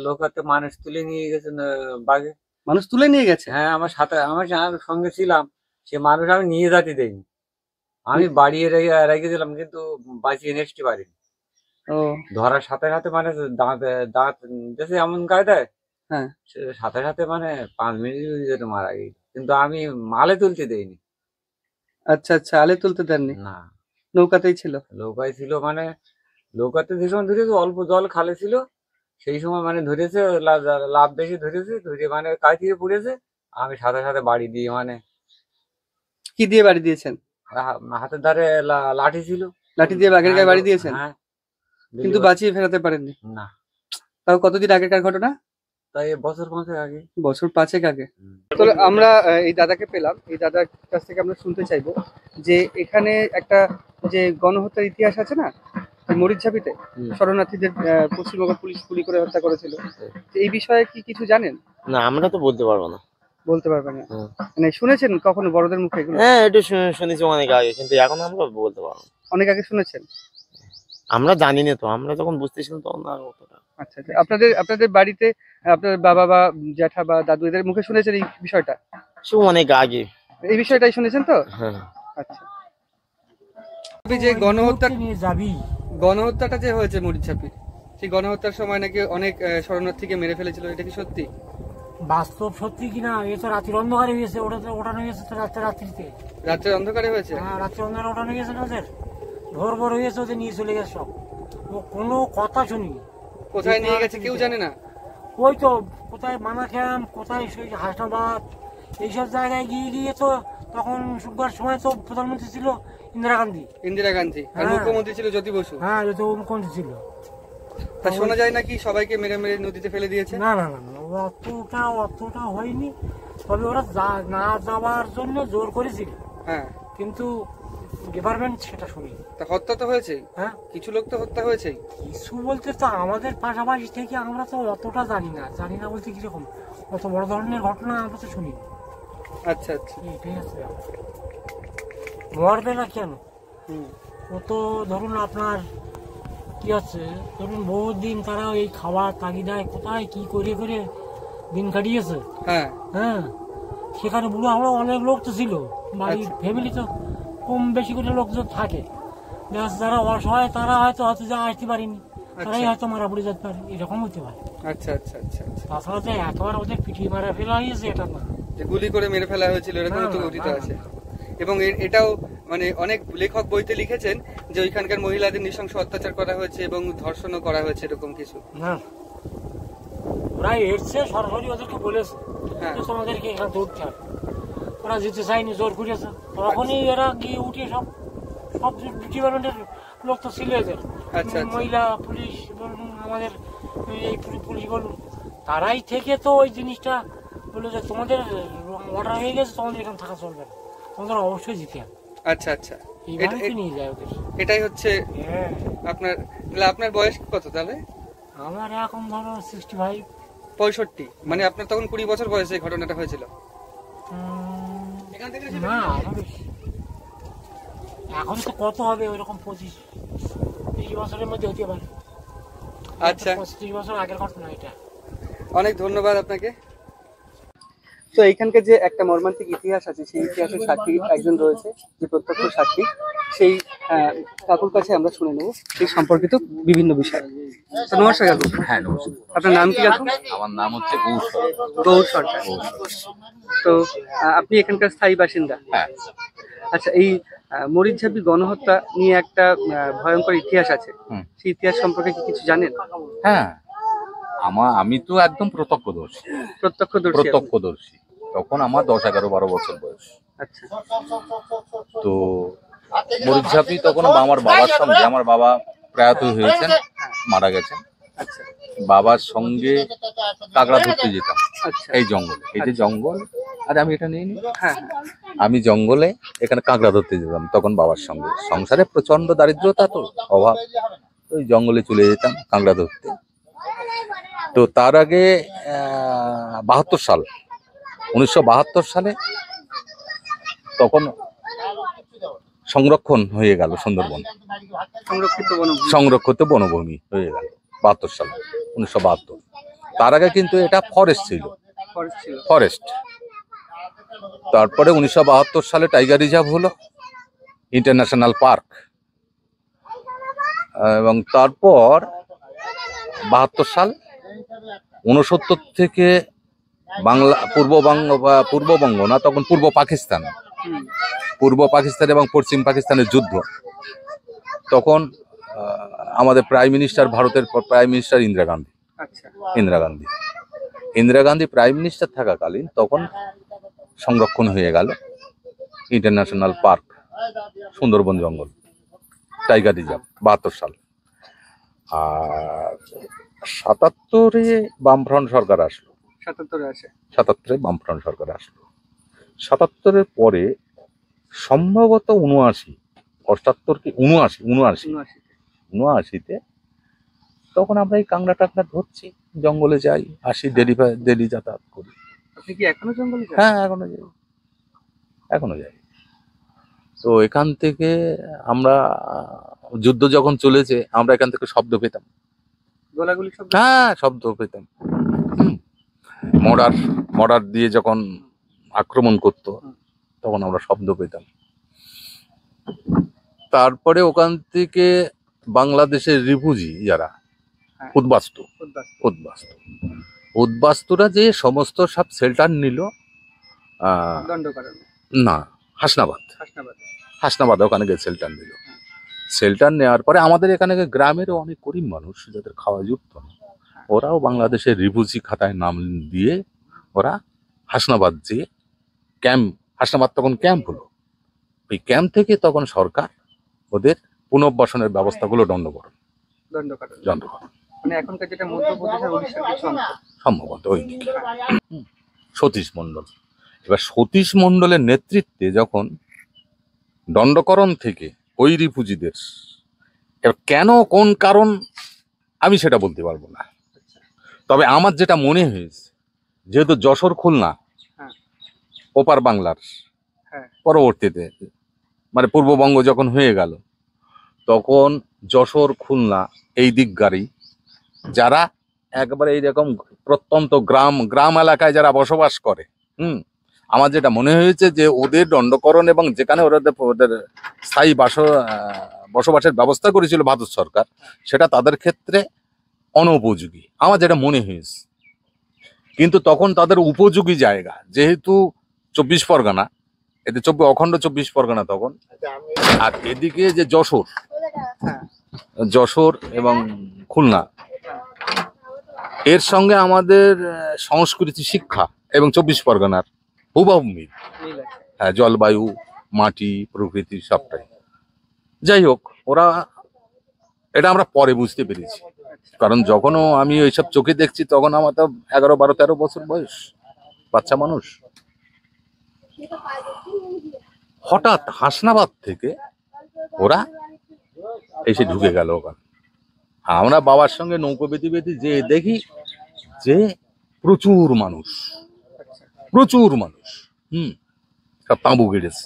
Speaker 4: লোক হাতে মানুষ তুলে নিয়ে গেছেন বাঘে।
Speaker 1: মানুষ তুলে নিয়ে গেছে?
Speaker 4: হ্যাঁ, আমার সঙ্গে ছিলাম, সে মানুষ আমি নিয়ে যেতে দেয়নি, আমি বাড়িয়ে রেখেছিলাম, কিন্তু বাঁচিয়ে নিয়ে আসতে পারিনি।
Speaker 1: ও,
Speaker 4: ধরার সাথে সাথে মানে দাঁত দেশে এমন কায়দায়,
Speaker 1: হ্যাঁ,
Speaker 4: সাথে সাথে মানে 5 মিনিট মারা গেল, কিন্তু আমি মালে তুলতে দেইনি।
Speaker 1: আচ্ছা আচ্ছা, আলে তুলতে দেননি?
Speaker 4: না,
Speaker 1: নৌকাতেই ছিল?
Speaker 4: নৌকায় ছিল, মানে নৌকাতে যে সময় ধরেছে অল্প জল খালে ছিল, সেই সময় মানে ধরেছে, লাভ বেশি ধরেছে, ধরে মানে কাটিয়ে পড়েছে। আমি সাথে সাথে বাড়ি দিয়ে, মানে
Speaker 1: কি দিয়ে বাড়ি দিয়েছেন?
Speaker 4: হাতের ধারে লাঠি ছিল,
Speaker 1: লাঠি দিয়ে বাঘের গায়ে বাড়ি দিয়েছেন?
Speaker 4: হ্যাঁ,
Speaker 1: কিন্তু বাঁচিয়ে ফেরাতে পারেননি?
Speaker 4: না।
Speaker 1: তাও কতদিন আগেকার ঘটনা?
Speaker 4: তাই বছর 5 আগে।
Speaker 1: বছর 5 আগে। তো আমরা এই দাদাকে পেলাম। এই দাদার কাছ থেকে আমরা শুনতে চাইবো যে এখানে একটা যে গণহত্যার ইতিহাস আছে না, মরিচঝাপিতে শরণার্থীদের পশ্চিমবঙ্গ পুলিশ গুলি করে হত্যা করেছিল, এই বিষয়ে কি কিছু জানেন?
Speaker 8: না, আমরা তো বলতে পারবো না।
Speaker 1: বলতে পারবেন না? মানে শুনেছেন কখনো বড়দের মুখে এগুলো?
Speaker 8: হ্যাঁ, একটু শুনেছি অনেক আগে, কিন্তু এখন আমরা বলতে পারবো না।
Speaker 1: অনেক আগে শুনেছেন?
Speaker 8: আমরা জানি না তো, আমরা যখন বুঝতেছিলাম তখন না অতটা।
Speaker 1: আচ্ছা আচ্ছা। আপনাদের বাড়িতে আপনার বাবা বা জ্যাঠা বা দাদু এদের মুখে শুনেছেন এই বিষয়টা?
Speaker 8: সে অনেক আগে
Speaker 1: এই বিষয়টাই শুনেছেন তো?
Speaker 8: হ্যাঁ।
Speaker 1: আচ্ছা। যে গণহত্যাটা যে হয়েছে মরিচঝাপি, সেই গণহত্যার সময় নাকি অনেক শরণার্থীকে মেরে ফেলেছিল, এটা কি সত্যি?
Speaker 11: বাস্তব সত্যি কিনা, এ তো রাত্রির অন্ধকারে হয়েছে, ওঠানো হয়েছে তো রাত্রিতে।
Speaker 1: রাত্রের অন্ধকারে হয়েছে?
Speaker 11: হ্যাঁ, রাত্রি অন্ধকারে ওঠানো গেছে না ওদের, ভোর ভোর হয়েছে, ওদের নিয়ে চলে গেছে সব। ও কোনো কথা শুনিনি।
Speaker 1: কোথায় নিয়ে গেছে কেউ জানে না?
Speaker 11: ওই তো কোথায় মানাখ্যাম, কোথায় সেই হাসনাবাদ, এইসব জায়গায় গিয়ে তো তখন শুক্রবার সময় তো প্রধানমন্ত্রী ছিল ইন্দিরা গান্ধী।
Speaker 1: ইন্দিরা গান্ধী আর মুখ্যমন্ত্রী ছিল জ্যোতি বসু।
Speaker 11: হ্যাঁ, জ্যোতি মুখ্যমন্ত্রী ছিল।
Speaker 1: তা শোনা যায় নাকি সবাইকে মেরে মেরে নদীতে ফেলে দিয়েছে?
Speaker 11: না না না, অতটা হয়নি, তবে ওরা না যাওয়ার জন্য জোর করেছিল।
Speaker 1: হ্যাঁ,
Speaker 11: কিন্তু ডিপার্টমেন্ট সেটা শুনি।
Speaker 1: তা হত্যা তো হয়েছে?
Speaker 11: হ্যাঁ,
Speaker 1: কিছু লোক তো হত্যা হয়েছে।
Speaker 11: কিছু বলতে তো আমাদের পাশাপাশি থেকে আমরা তো অতটা জানি না বলতে কিরকম, অত বড় ধরনের ঘটনা আমরা তো শুনি।
Speaker 1: আচ্ছা আচ্ছা,
Speaker 11: ঠিক আছে। মরবে না কেন? ও তো ধরুন আপনার কি আছে, ধরুন বহুত দিন তারা এই খাবার তাগিদায় কোথায় কি করে দিন কাটিয়েছে।
Speaker 1: হ্যাঁ
Speaker 11: হ্যাঁ, সেখানে বুড়ো আমরা অনেক লোক তো ছিল, বাড়ির ফ্যামিলি তো কম বেশি করে লোকজন থাকে। যারা অসহায় তারা হয়তো যা আসতে পারেনি, তারাই হয়তো মারা পড়ে যেতে পারে, এরকম হতে পারে।
Speaker 1: আচ্ছা আচ্ছা আচ্ছা।
Speaker 11: তাছাড়া যে একেবারে ওদের পিটিয়ে মারা ফেলা হয়েছে এটা না,
Speaker 1: যে গুলি করে মেরে ফেলা হয়েছিল এরকম তো কথিত আছে। এবং এটাও মানে অনেক লেখক বইতে লিখেছেন যে ওইখানকার মহিলাদের নৃশংস অত্যাচার করা হয়েছে এবং ধর্ষণও করা হয়েছে, এরকম কিছু
Speaker 11: না। ওরা এসছে সরাসরি ওদেরকে বলেছে তোমাদেরকে এখানে দৌড়তে হবে, ওরা যেতে চায়নি, জোর করেছে। তখনই এরা গিয়ে উঠে সব ডিপার্টমেন্টের লোক তো ছিল এদের, মহিলা পুলিশ বলুন, আমাদের এই পুলিশ বলুন, তারাই থেকে তো ওই জিনিসটা বললো যে তোমাদের অর্ডার হয়ে গেছে, তোমাদের এখানে থাকা চলবে না, তোমাদের অবশ্যই যেতে হবে।
Speaker 1: আচ্ছা আচ্ছা,
Speaker 11: নিয়ে যায় ওদের।
Speaker 1: এটাই হচ্ছে আপনার বয়স কত তাহলে?
Speaker 11: আমার এখন ধরো 65।
Speaker 1: 65? মানে আপনার তখন 20 বছর বয়সে এই ঘটনাটা হয়েছিল?
Speaker 11: না, এখন তো কত হবে, ওইরকম 25-30 বছরের মধ্যে হতে পারে।
Speaker 1: আচ্ছা,
Speaker 11: 25 বছর আগের ঘটনা এটা।
Speaker 1: অনেক ধন্যবাদ আপনাকে। তো এইখানকার যে একটা মর্মান্তিক ইতিহাস আছে, সেই ইতিহাসের সাক্ষী একজন রয়েছে, যে প্রত্যক্ষ সাক্ষী, সেই কাকুর কাছে আমরা শুনে নেব সেই সম্পর্কিত বিভিন্ন বিষয়। তো নমস্কার কাকু।
Speaker 2: হ্যাঁ নমস্কার।
Speaker 1: আপনার নাম কি কাকু?
Speaker 2: আমার নাম হচ্ছে
Speaker 1: গৌর সরকার। তো আপনি এখানকার স্থায়ী বাসিন্দা?
Speaker 2: হ্যাঁ।
Speaker 1: আচ্ছা, এই মরিচঝাপি গণহত্যা নিয়ে একটা ভয়ঙ্কর ইতিহাস আছে, সেই ইতিহাস সম্পর্কে কি কিছু জানেন?
Speaker 2: হ্যাঁ, আমি তো একদম প্রত্যক্ষদর্শী। তখন আমার 10-11-12 বছর বয়স।
Speaker 1: আচ্ছা।
Speaker 2: তো মরিচঝাপি তখন আমার বাবার সঙ্গে, আমার বাবা প্রয়াত হয়েছেন, মারা গেছেন, বাবার সঙ্গে কাঁকড়া ধরতে যেতাম এই জঙ্গলে। এই যে জঙ্গল, আর আমি এটা নিয়ে নিই, আমি জঙ্গলে এখানে কাঁকড়া ধরতে যেতাম তখন বাবার সঙ্গে। সংসারে প্রচন্ড দারিদ্রতা, তো অভাব, ওই জঙ্গলে চলে যেতাম কাঁকড়া ধরতে। তো তার আগে 1972 সালে তখন সংরক্ষণ হয়ে গেল সুন্দরবন, সংরক্ষিত বনভূমি হয়ে গেল 72 সালে, 1972। তার আগে কিন্তু এটা ফরেস্ট ছিল, ফরেস্ট। তারপরে 1972 সালে টাইগার রিজার্ভ হলো, ইন্টারন্যাশনাল পার্ক, এবং তারপর 72 সাল 69 থেকে বাংলা পূর্ববঙ্গ না, তখন পূর্ব পাকিস্তান এবং পশ্চিম পাকিস্তানের যুদ্ধ। তখন আমাদের ভারতের prime minister Indira Gandhi prime minister থাকাকালীন তখন সংরক্ষণ হয়ে গেল ইন্টারন্যাশনাল পার্ক সুন্দরবন জঙ্গল, টাইগার রিজার্ভ, 72 সাল। আর 77-এ বামফ্রন্ট সরকার আসলো। 77-এ বামফ্রন্ট সরকার আসলো। 77-এর পরে সম্ভবত 79-তে তখন আমরা এই কাঁকড়া টাকড়া ধরছি, জঙ্গলে যাই, আসি, ডেলি যাতায়াত করি।
Speaker 1: আপনি কি এখনো জঙ্গলে যান?
Speaker 2: হ্যাঁ, এখনো যাই। তো এখান থেকে আমরা, যুদ্ধ যখন চলেছে, আমরা এখান থেকে শব্দ পেতাম,
Speaker 1: গোলাগুলি শব্দ?
Speaker 2: হ্যাঁ, শব্দ পেতাম। মর্ডার দিয়ে যখন আক্রমণ করতো তখন আমরা শব্দ পেতাম। তারপরে ওখান থেকে বাংলাদেশের রিফিউজি যারা
Speaker 1: হ্যাঁ।
Speaker 2: উদ্বাস্তু
Speaker 1: উদ্বাস্তু।
Speaker 2: উদ্বাস্তু উদ্বাস্তুরা যে সমস্ত সব শেল্টার নিল
Speaker 1: দণ্ড করানো
Speaker 2: না হাসনাবাদ
Speaker 1: হাসনাবাদ।
Speaker 2: হাসনাবাদে ওখানে গিয়ে শেল্টার নিল। শেল্টার নেওয়ার পরে আমাদের এখানে গ্রামেরও অনেক গরিব মানুষ যাদের খাওয়া জুটত না, ওরাও বাংলাদেশের রিফিউজি খাতায় নাম দিয়ে ওরা হাসনাবাদ যেয়ে ক্যাম্প, হাসনাবাদ তখন ক্যাম্প হলো, ওই ক্যাম্প থেকে তখন সরকার ওদের পুনর্বাসনের ব্যবস্থাগুলো
Speaker 1: দণ্ড করানো।
Speaker 2: দণ্ড করে
Speaker 1: মানে এখনকার যেটা মধ্যপ্রদেশ আর উড়িষ্যার কিছু অংশ।
Speaker 2: সম্ভবত ওই দিকে। সতীশ মণ্ডল, এবার সতীশ মণ্ডলের নেতৃত্বে যখন দণ্ডকরণ থেকে ওই রিফিউজিদের, এবার কেন কোন কারণ আমি সেটা বলতে পারবো না, তবে আমার যেটা মনে হয়েছে যেহেতু যশোর খুলনা
Speaker 1: হ্যাঁ।
Speaker 2: ওপার বাংলার
Speaker 1: হ্যাঁ।
Speaker 2: পরবর্তীতে মানে পূর্ববঙ্গ যখন হয়ে গেল তখন যশোর খুলনা এই দিকগারী যারা একবারে এইরকম প্রত্যন্ত গ্রাম এলাকায় যারা বসবাস করে, আমার যেটা মনে হয়েছে যে ওদের দণ্ডকরণ এবং যেখানে ওদের স্থায়ী বসবাসের ব্যবস্থা করেছিল ভারত সরকার, সেটা তাদের ক্ষেত্রে অনুপযোগী আমার যেটা মনে হয়েছে। কিন্তু তখন তাদের উপযোগী জায়গা যেহেতু 24 পরগনা, এতে অখণ্ড 24 পরগনা তখন, আর এদিকে যে যশোর এবং খুলনা, এর সঙ্গে আমাদের সংস্কৃতি শিক্ষা এবং 24 পরগনার হুবহু মিল। হ্যাঁ, জলবায়ু, মাটি, প্রকৃতি সবটাই। যাই হোক, ওরা এটা আমরা পরে বুঝতে পেরেছি, কারণ যখনও আমি ওইসব চোখে দেখছি তখন আমার তো 11, 12, 13 বছর বয়স, বাচ্চা মানুষ। হঠাৎ হাসনাবাদ থেকে ওরা এসে ঢুকে গেল ওখানে। আমরা বাবার সঙ্গে নৌকো বেঁধে যে দেখি যে প্রচুর মানুষ, সব তাঁবু গেড়েছে,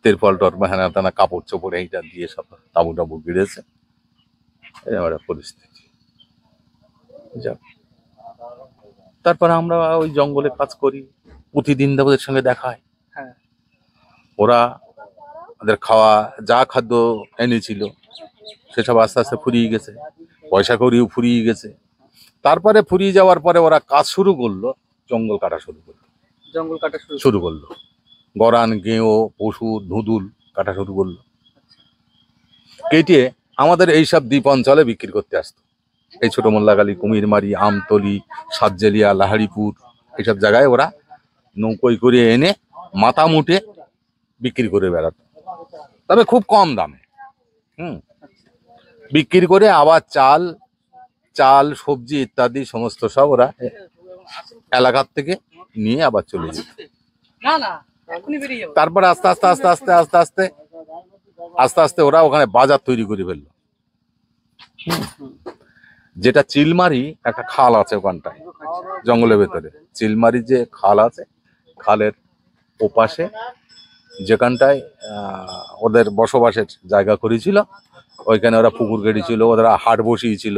Speaker 2: তেরপল টর হেনা টানা কাপড় চোপড় এইটা দিয়ে সব তাঁবু টাবু গেড়েছে। এরকম একটা পরিস্থিতি। তারপরে আমরা ওই জঙ্গলে কাজ করি, প্রতিদিন ওদের সঙ্গে দেখা হয়। ওরা ওদের খাওয়া যা খাদ্য এনেছিল সেসব আস্তে আস্তে ফুরিয়ে গেছে, পয়সা করিও ফুরিয়ে গেছে। তারপরে ফুরিয়ে যাওয়ার পরে ওরা কাজ শুরু করলো, জঙ্গল কাটা শুরু করলো, গরান, গেঁয়ো, পশু, ধুদুল কাটা শুরু করলো। কেটে আমাদের এইসব দ্বীপ অঞ্চলে বিক্রি করতে আসতো। এই ছোট মোল্লাগালি, কুমিরমারি, আমতলি, সাতজেলিয়া, লাহারিপুর, এইসব জায়গায় ওরা নৌকোয় করে এনে মাথা মুটে বিক্রি করে বেড়াতো, তবে খুব কম দামে। বিক্রি করে আবার চাল, সবজি ইত্যাদি সমস্ত সব ওরা এলাকার থেকে নিয়ে আবার চলে যেত। তারপরে আস্তে আস্তে ওরা ওখানে বাজার তৈরি করে ফেললো। যেটা চিলমারি একটা খাল আছে ওখানটায়, জঙ্গলের ভেতরে চিলমারি যে খাল আছে, খালের ওপাশে যেখানটায় ওদের বসবাসের জায়গা করেছিল, ওইখানে ওরা পুকুর কেটেছিল, ওরা হাট বসিয়েছিল।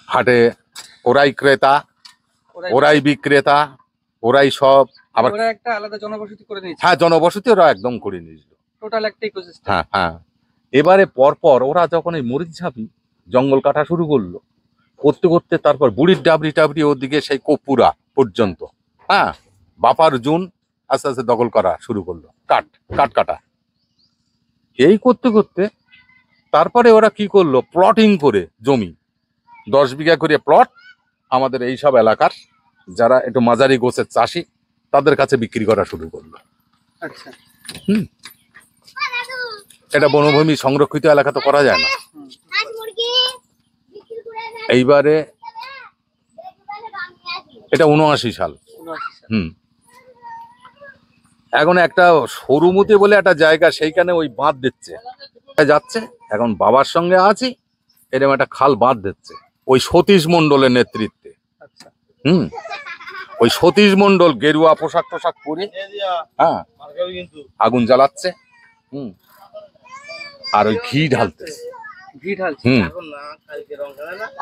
Speaker 2: হাটে ওরাই ক্রেতা, ওরাই বিক্রেতা, ওরাই সব। আবার
Speaker 1: একটা আলাদা জনবসতি করে নিয়েছে।
Speaker 2: হ্যাঁ, জনবসতি ওরা একদম করে নিয়েছিল,
Speaker 1: টোটাল একটা ইকোসিস্টেম।
Speaker 2: হ্যাঁ। এবারে পরপর ওরা যখন এই মরিচঝাপি জঙ্গল কাটা শুরু করলো, করতে তারপর বুড়ির ডাবরি ওদিকে সেই কপুরা পর্যন্ত, বাপার জুন আস্তে আস্তে দখল করা শুরু করলো, কাট কাটা। এই করতে তারপরে ওরা কি করলো, প্লটিং করে জমি 10 বিঘা করে প্লট আমাদের এই সব এলাকার যারা একটু মাঝারি গোছের চাষি তাদের কাছে বিক্রি করা শুরু করলো।
Speaker 1: আচ্ছা।
Speaker 2: এটা বনভূমি সংরক্ষিত এলাকা তো করা যায় না। এইবারে এটা 79 সাল। এখন একটা সরুমতি বলে একটা জায়গা, সেইখানে ওই বাঁধ দিচ্ছে যাচ্ছে। এখন বাবার সঙ্গে আছি, এরকম একটা খাল বাঁধ দিচ্ছে ওই সতীশ মণ্ডলের নেতৃত্বে। ওই সতীশ মণ্ডল গেরুয়া পোশাক পরে আগুন জ্বালাচ্ছে, আর ওই ঘি ঢালতেছে।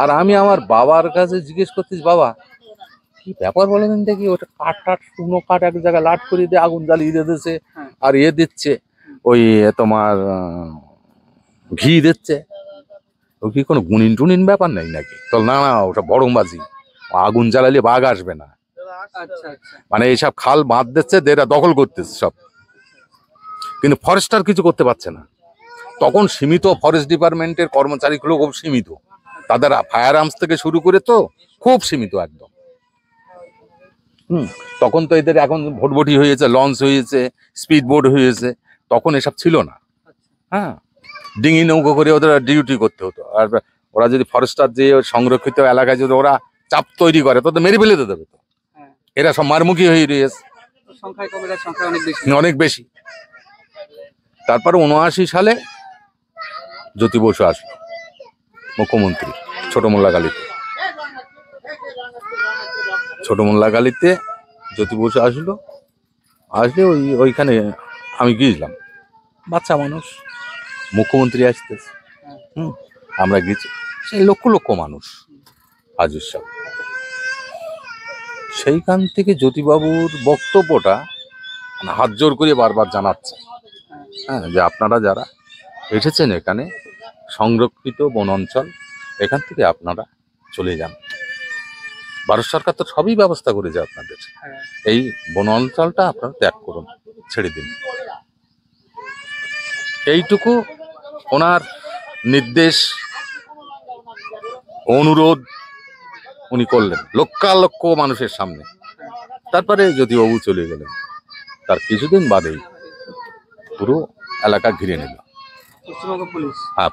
Speaker 2: আর আমি আমার বাবার কাছে জিজ্ঞেস করতেছি, বাবা কি ব্যাপার বলেন দেখি, ওটা কাঠ শুকনো কাঠ এক জায়গায় লাট করে দিয়ে আগুন জ্বালিয়ে দিতেছে, আর দিচ্ছে ওই তোমার ঘি দিচ্ছে, ও কি কোনো গুনিন টুনিন ব্যাপার নেই নাকি? তো না না, ওটা বরংবাজি, আগুন জ্বালালে বাঘ আসবে না।
Speaker 1: আচ্ছা আচ্ছা
Speaker 2: মানে এইসব খাল বাঁধ দিচ্ছে, এরা দখল করতেছে সব, কিন্তু ফরেস্টার কিছু করতে পারছে না। তখন সীমিত ফরেস্ট ডিপার্টমেন্টের কর্মচারীগুলো খুব সীমিত, তাদের ফায়ার আর্মস থেকে শুরু করে তো খুব সীমিত একদম। তখন তো এদের এখন ভোটভটি হয়েছে, লঞ্চ হয়েছে, স্পিড বোট হয়েছে, তখন এসব ছিল না। হ্যাঁ, ডিঙি নৌকো করে ওদের ডিউটি করতে হতো। আর ওরা যদি ফরেস্টার যে সংরক্ষিত এলাকায় যদি ওরা চাপ তৈরি করে, তো মেরে ফেলে দিতে দেবে তো। এরা সব মারমুখী হয়ে রয়েছে,
Speaker 1: সংখ্যায় কম, এর সংখ্যা অনেক বেশি।
Speaker 2: অনেক বেশি। তারপরে 79 সালে জ্যোতি বসু আসলো মুখ্যমন্ত্রী, ছোট মোল্লাগালিতে। ছোট মোল্লাগালিতে জ্যোতি বসু আসলে ওইখানে আমি গিয়েছিলাম, বাচ্চা মানুষ, মুখ্যমন্ত্রী আসতেছে, আমরা গেছি, সেই লক্ষ লক্ষ মানুষ হাজুর সব। সেইখান থেকে জ্যোতিবাবুর বক্তব্যটা মানে হাত জোর করে বারবার জানাচ্ছে, হ্যাঁ, যে আপনারা যারা এসেছেন এখানে সংরক্ষিত বন অঞ্চল, এখান থেকে আপনারা চলে যান। ভারত সরকার তো সবই ব্যবস্থা করেছে আপনাদের, এই বন অঞ্চলটা আপনারা ত্যাগ করুন, ছেড়ে দিন। এইটুকু ওনার নির্দেশ, অনুরোধ উনি করলেন লক্ষ মানুষের সামনে। তারপরে জ্যোতিবাবু চলে গেলেন, তার কিছুদিন বাদেই পুরো এলাকা ঘিরে নিল
Speaker 1: পশ্চিমবঙ্গ পুলিশ।
Speaker 2: হ্যাঁ,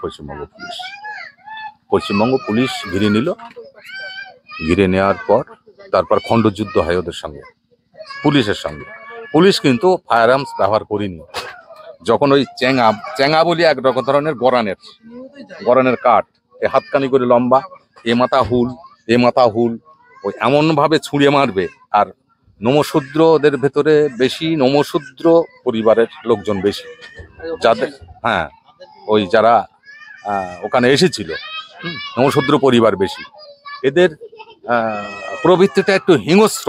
Speaker 2: পশ্চিমবঙ্গ পুলিশ ঘিরে নিল। ঘিরে নেওয়ার পর তারপর খণ্ডযুদ্ধ হয় ওদের সঙ্গে, পুলিশের সঙ্গে। পুলিশ কিন্তু ফায়ার আর্মস ব্যবহার করেনি। যখন ওই চেঙ্গা বলি এক ধরনের গরানের কাঠ, এ হাতকানি করে লম্বা, এ মাথা হুল, ওই এমনভাবে ছুঁড়ে মারবে। আর নমশূদ্র ওদের ভেতরে বেশি, নমশূদ্র পরিবারের লোকজন বেশি, যাদের হ্যাঁ ওই যারা ওখানে এসেছিল, নমশূদ্র পরিবার বেশি। এদের প্রবৃত্তিটা একটু হিংস্র,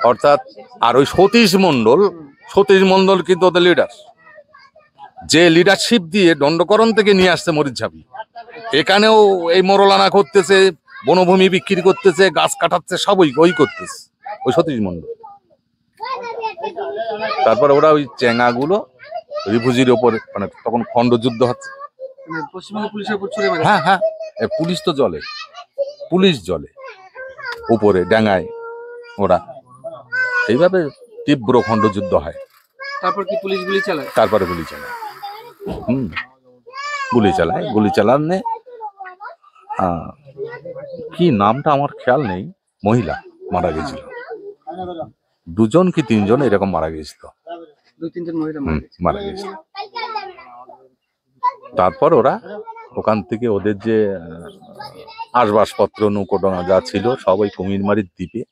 Speaker 2: অর্থাৎ। আর ওই সতীশ মণ্ডল কিন্তু ওদের লিডার, যে লিডারশিপ দিয়ে দণ্ডকরণ থেকে নিয়ে আসছে মরিচঝাপি, এখানেও এই মরলানা করতেছে, বনভূমি বিক্রি করতেছে, গাছ কাটাচ্ছে, সব ওই করতেছে ওই সতীশ মণ্ডল। তারপরে ওরা ওই চেঙ্গাগুলো রিফিউজির ওপরে, মানে তখন খণ্ডযুদ্ধ হচ্ছে,
Speaker 1: পশ্চিমবঙ্গ পুলিশের উপর ছুড়ে মারে।
Speaker 2: হ্যাঁ, পুলিশ তো পুলিশ জলে উপরে ডাঙায়, ওরা এইভাবে তীব্র খণ্ডযুদ্ধ হয়।
Speaker 1: তারপর কি পুলিশ গুলি চালায়?
Speaker 2: তারপরে গুলি চালায়, গুলি চালানে কি নামটা আমার খেয়াল নেই, মহিলা মারা গেছিল, 2জন কি 3জন এরকম মারা গেছিল,
Speaker 1: 2-3 মহিলা
Speaker 2: মারা গেছিল। তারপর ওরা ওখান থেকে ওদের যে আসবাবপত্র, নৌকোডোনা যা ছিল সব ওই কুমিরমারির দ্বীপে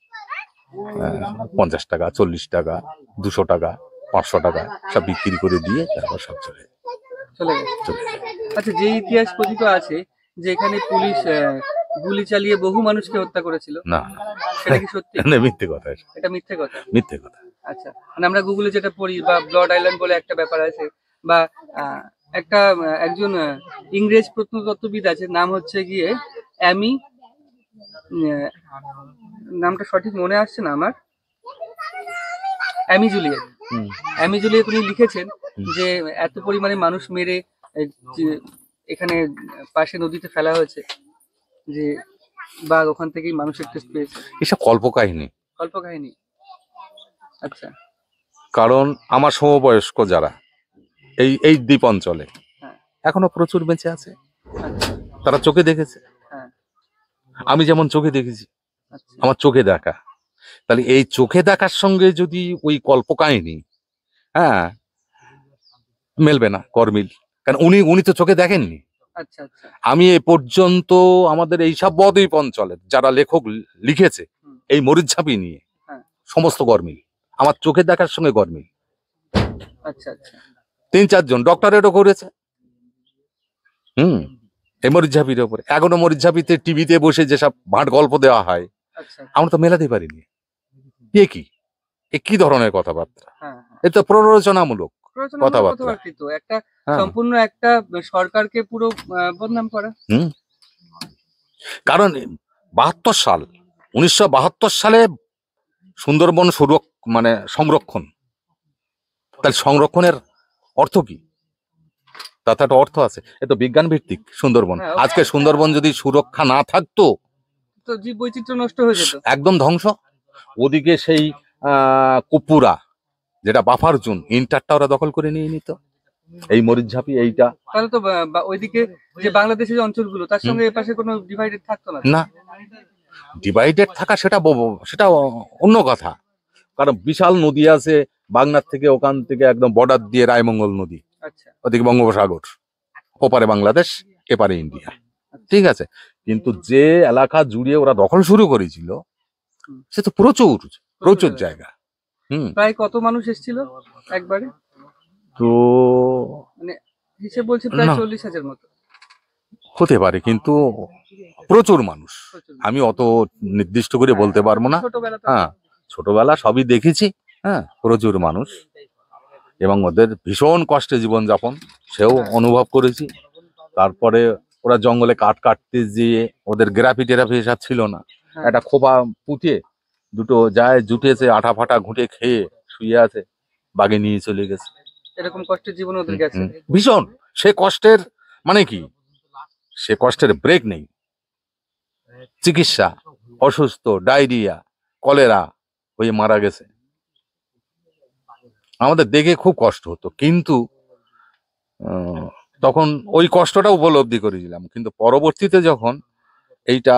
Speaker 2: 50 টাকা, 40 টাকা, 200 টাকা, 500 টাকা সব বিক্রি করে দিয়ে তারপর সব চলে
Speaker 1: গেছে। আচ্ছা, যে ইতিহাস কথিত আছে যে এখানে পুলিশ গুলি চালিয়ে বহু মানুষকে হত্যা করেছিল,
Speaker 2: না
Speaker 1: সেটা কি সত্যি?
Speaker 2: মিথ্যে কথা,
Speaker 1: এটা মিথ্যে কথা।
Speaker 2: আচ্ছা,
Speaker 1: মানে আমরা গুগলে যেটা পড়ি, বা ব্লাড আইল্যান্ড বলে একটা ব্যাপার আছে, বা একজন ইংরেজ প্রত্নতত্ত্ববিদ আছে, নাম হচ্ছে গিয়ে অ্যামি, নামটা সঠিক মনে আসছে না আমার, অ্যামি জুলিয়েট। উনি লিখেছেন যে এত পরিমাণে মানুষ মেরে এখানে পাশে নদীতে ফেলা হয়েছে যে বাঘ ওখান থেকেই মানুষের টেস্ট পেয়েছে।
Speaker 2: এসব কল্পকাহিনী।
Speaker 1: আচ্ছা,
Speaker 2: কারণ আমার সমবয়স্ক যারা এই দ্বীপ অঞ্চলে এখনো প্রচুর বেঁচে আছে, তারা চোখে দেখেছে, আমি যেমন চোখে দেখেছি, আমার চোখে দেখা। তাহলে এই চোখে দেখার সঙ্গে যদি ওই কল্পকাহিনী, হ্যাঁ, মেলবে না, কর্মিল। কারণ উনি তো চোখে দেখেননি। আমি এ পর্যন্ত আমাদের এই সব বদ্বীপ অঞ্চলের যারা লেখক লিখেছে এই মরিচঝাপি নিয়ে, সমস্ত গরমিল, আমার চোখে দেখার সঙ্গে গরমিল। 3-4 জন ডক্টরেটও করেছে এই মরিচঝাপির ওপরে। এখনো মরিচঝাপিতে টিভিতে বসে যেসব ভাট গল্প দেওয়া হয়, আমরা তো মেলাতে পারিনি। এ কি ধরনের কথাবার্তা? এ তো প্ররোচনামূলক। কথাবার্তা।
Speaker 1: একটা
Speaker 2: হ্যাঁ।
Speaker 1: সম্পূর্ণ একটা সরকারকে পুরো বদনাম করা।
Speaker 2: কারণ 1972 সালে সুন্দরবন মানে সংরক্ষণ, তাহলে সংরক্ষণের অর্থ কি? তাতে একটা অর্থ আছে, এ তো বিজ্ঞান ভিত্তিক সুন্দরবন।
Speaker 1: হ্যাঁ,
Speaker 2: আজকে সুন্দরবন যদি সুরক্ষা না থাকতো,
Speaker 1: তো জীব বৈচিত্র্য নষ্ট হয়ে যেত।
Speaker 2: একদম ধ্বংস। ওদিকে সেই কুপুরা, যেটা বাফার জোন, ইন্টারটা ওরা দখল করে নিয়ে নিত। এই মরিচঝাপি এইটা,
Speaker 1: তাহলে তো ওইদিকে যে বাংলাদেশের যে অঞ্চলগুলো, তার সঙ্গে এই পাশে কোনো ডিভাইডেড থাকতো না।
Speaker 2: না, ডিভাইডেড থাকা সেটা অন্য কথা। কারণ বিশাল নদী আছে বাগনার থেকে, ওখান থেকে একদম বর্ডার দিয়ে রায়মঙ্গল নদী,
Speaker 1: আচ্ছা,
Speaker 2: ওদিকে বঙ্গোপসাগর, ওপারে বাংলাদেশ, এপারে ইন্ডিয়া, ঠিক আছে। কিন্তু যে এলাকা জুড়ে ওরা দখল শুরু করেছিল, সে তো প্রচুর জায়গা।
Speaker 1: প্রায় কত মানুষ এসেছিল একবারে?
Speaker 2: তো
Speaker 1: মানে হিসেব বলছে প্রায় 40,000 মতো
Speaker 2: হতে পারে, কিন্তু প্রচুর মানুষ। আমি অত নির্দিষ্ট করে বলতে পারবো না। হ্যাঁ, ছোটবেলা সবই দেখেছি। হ্যাঁ, প্রচুর মানুষ, এবং ওদের ভীষণ কষ্টে জীবনযাপন সেও অনুভব করেছি। তারপরে ওরা জঙ্গলে কাঠ কাটতে গিয়ে ওদের গ্রাফি টেরাফি এসব ছিল না, একটা খোপা পুঁতে দুটো যায় জুটেছে, আঠা ফাটা ঘুঁটে খেয়ে শুয়ে আছে, বাগে নিয়ে চলে গেছে।
Speaker 1: এরকম কষ্টের জীবন ওদের গেছে।
Speaker 2: ভীষণ, সে কষ্টের মানে কি, সে কষ্টের ব্রেক নেই। চিকিৎসা, অসুস্থ, ডায়রিয়া, কলেরা হয়ে মারা গেছে। আমাদের দেখে খুব কষ্ট হতো, কিন্তু তখন ওই কষ্টটা উপলব্ধি করেছিলাম। কিন্তু পরবর্তীতে যখন এইটা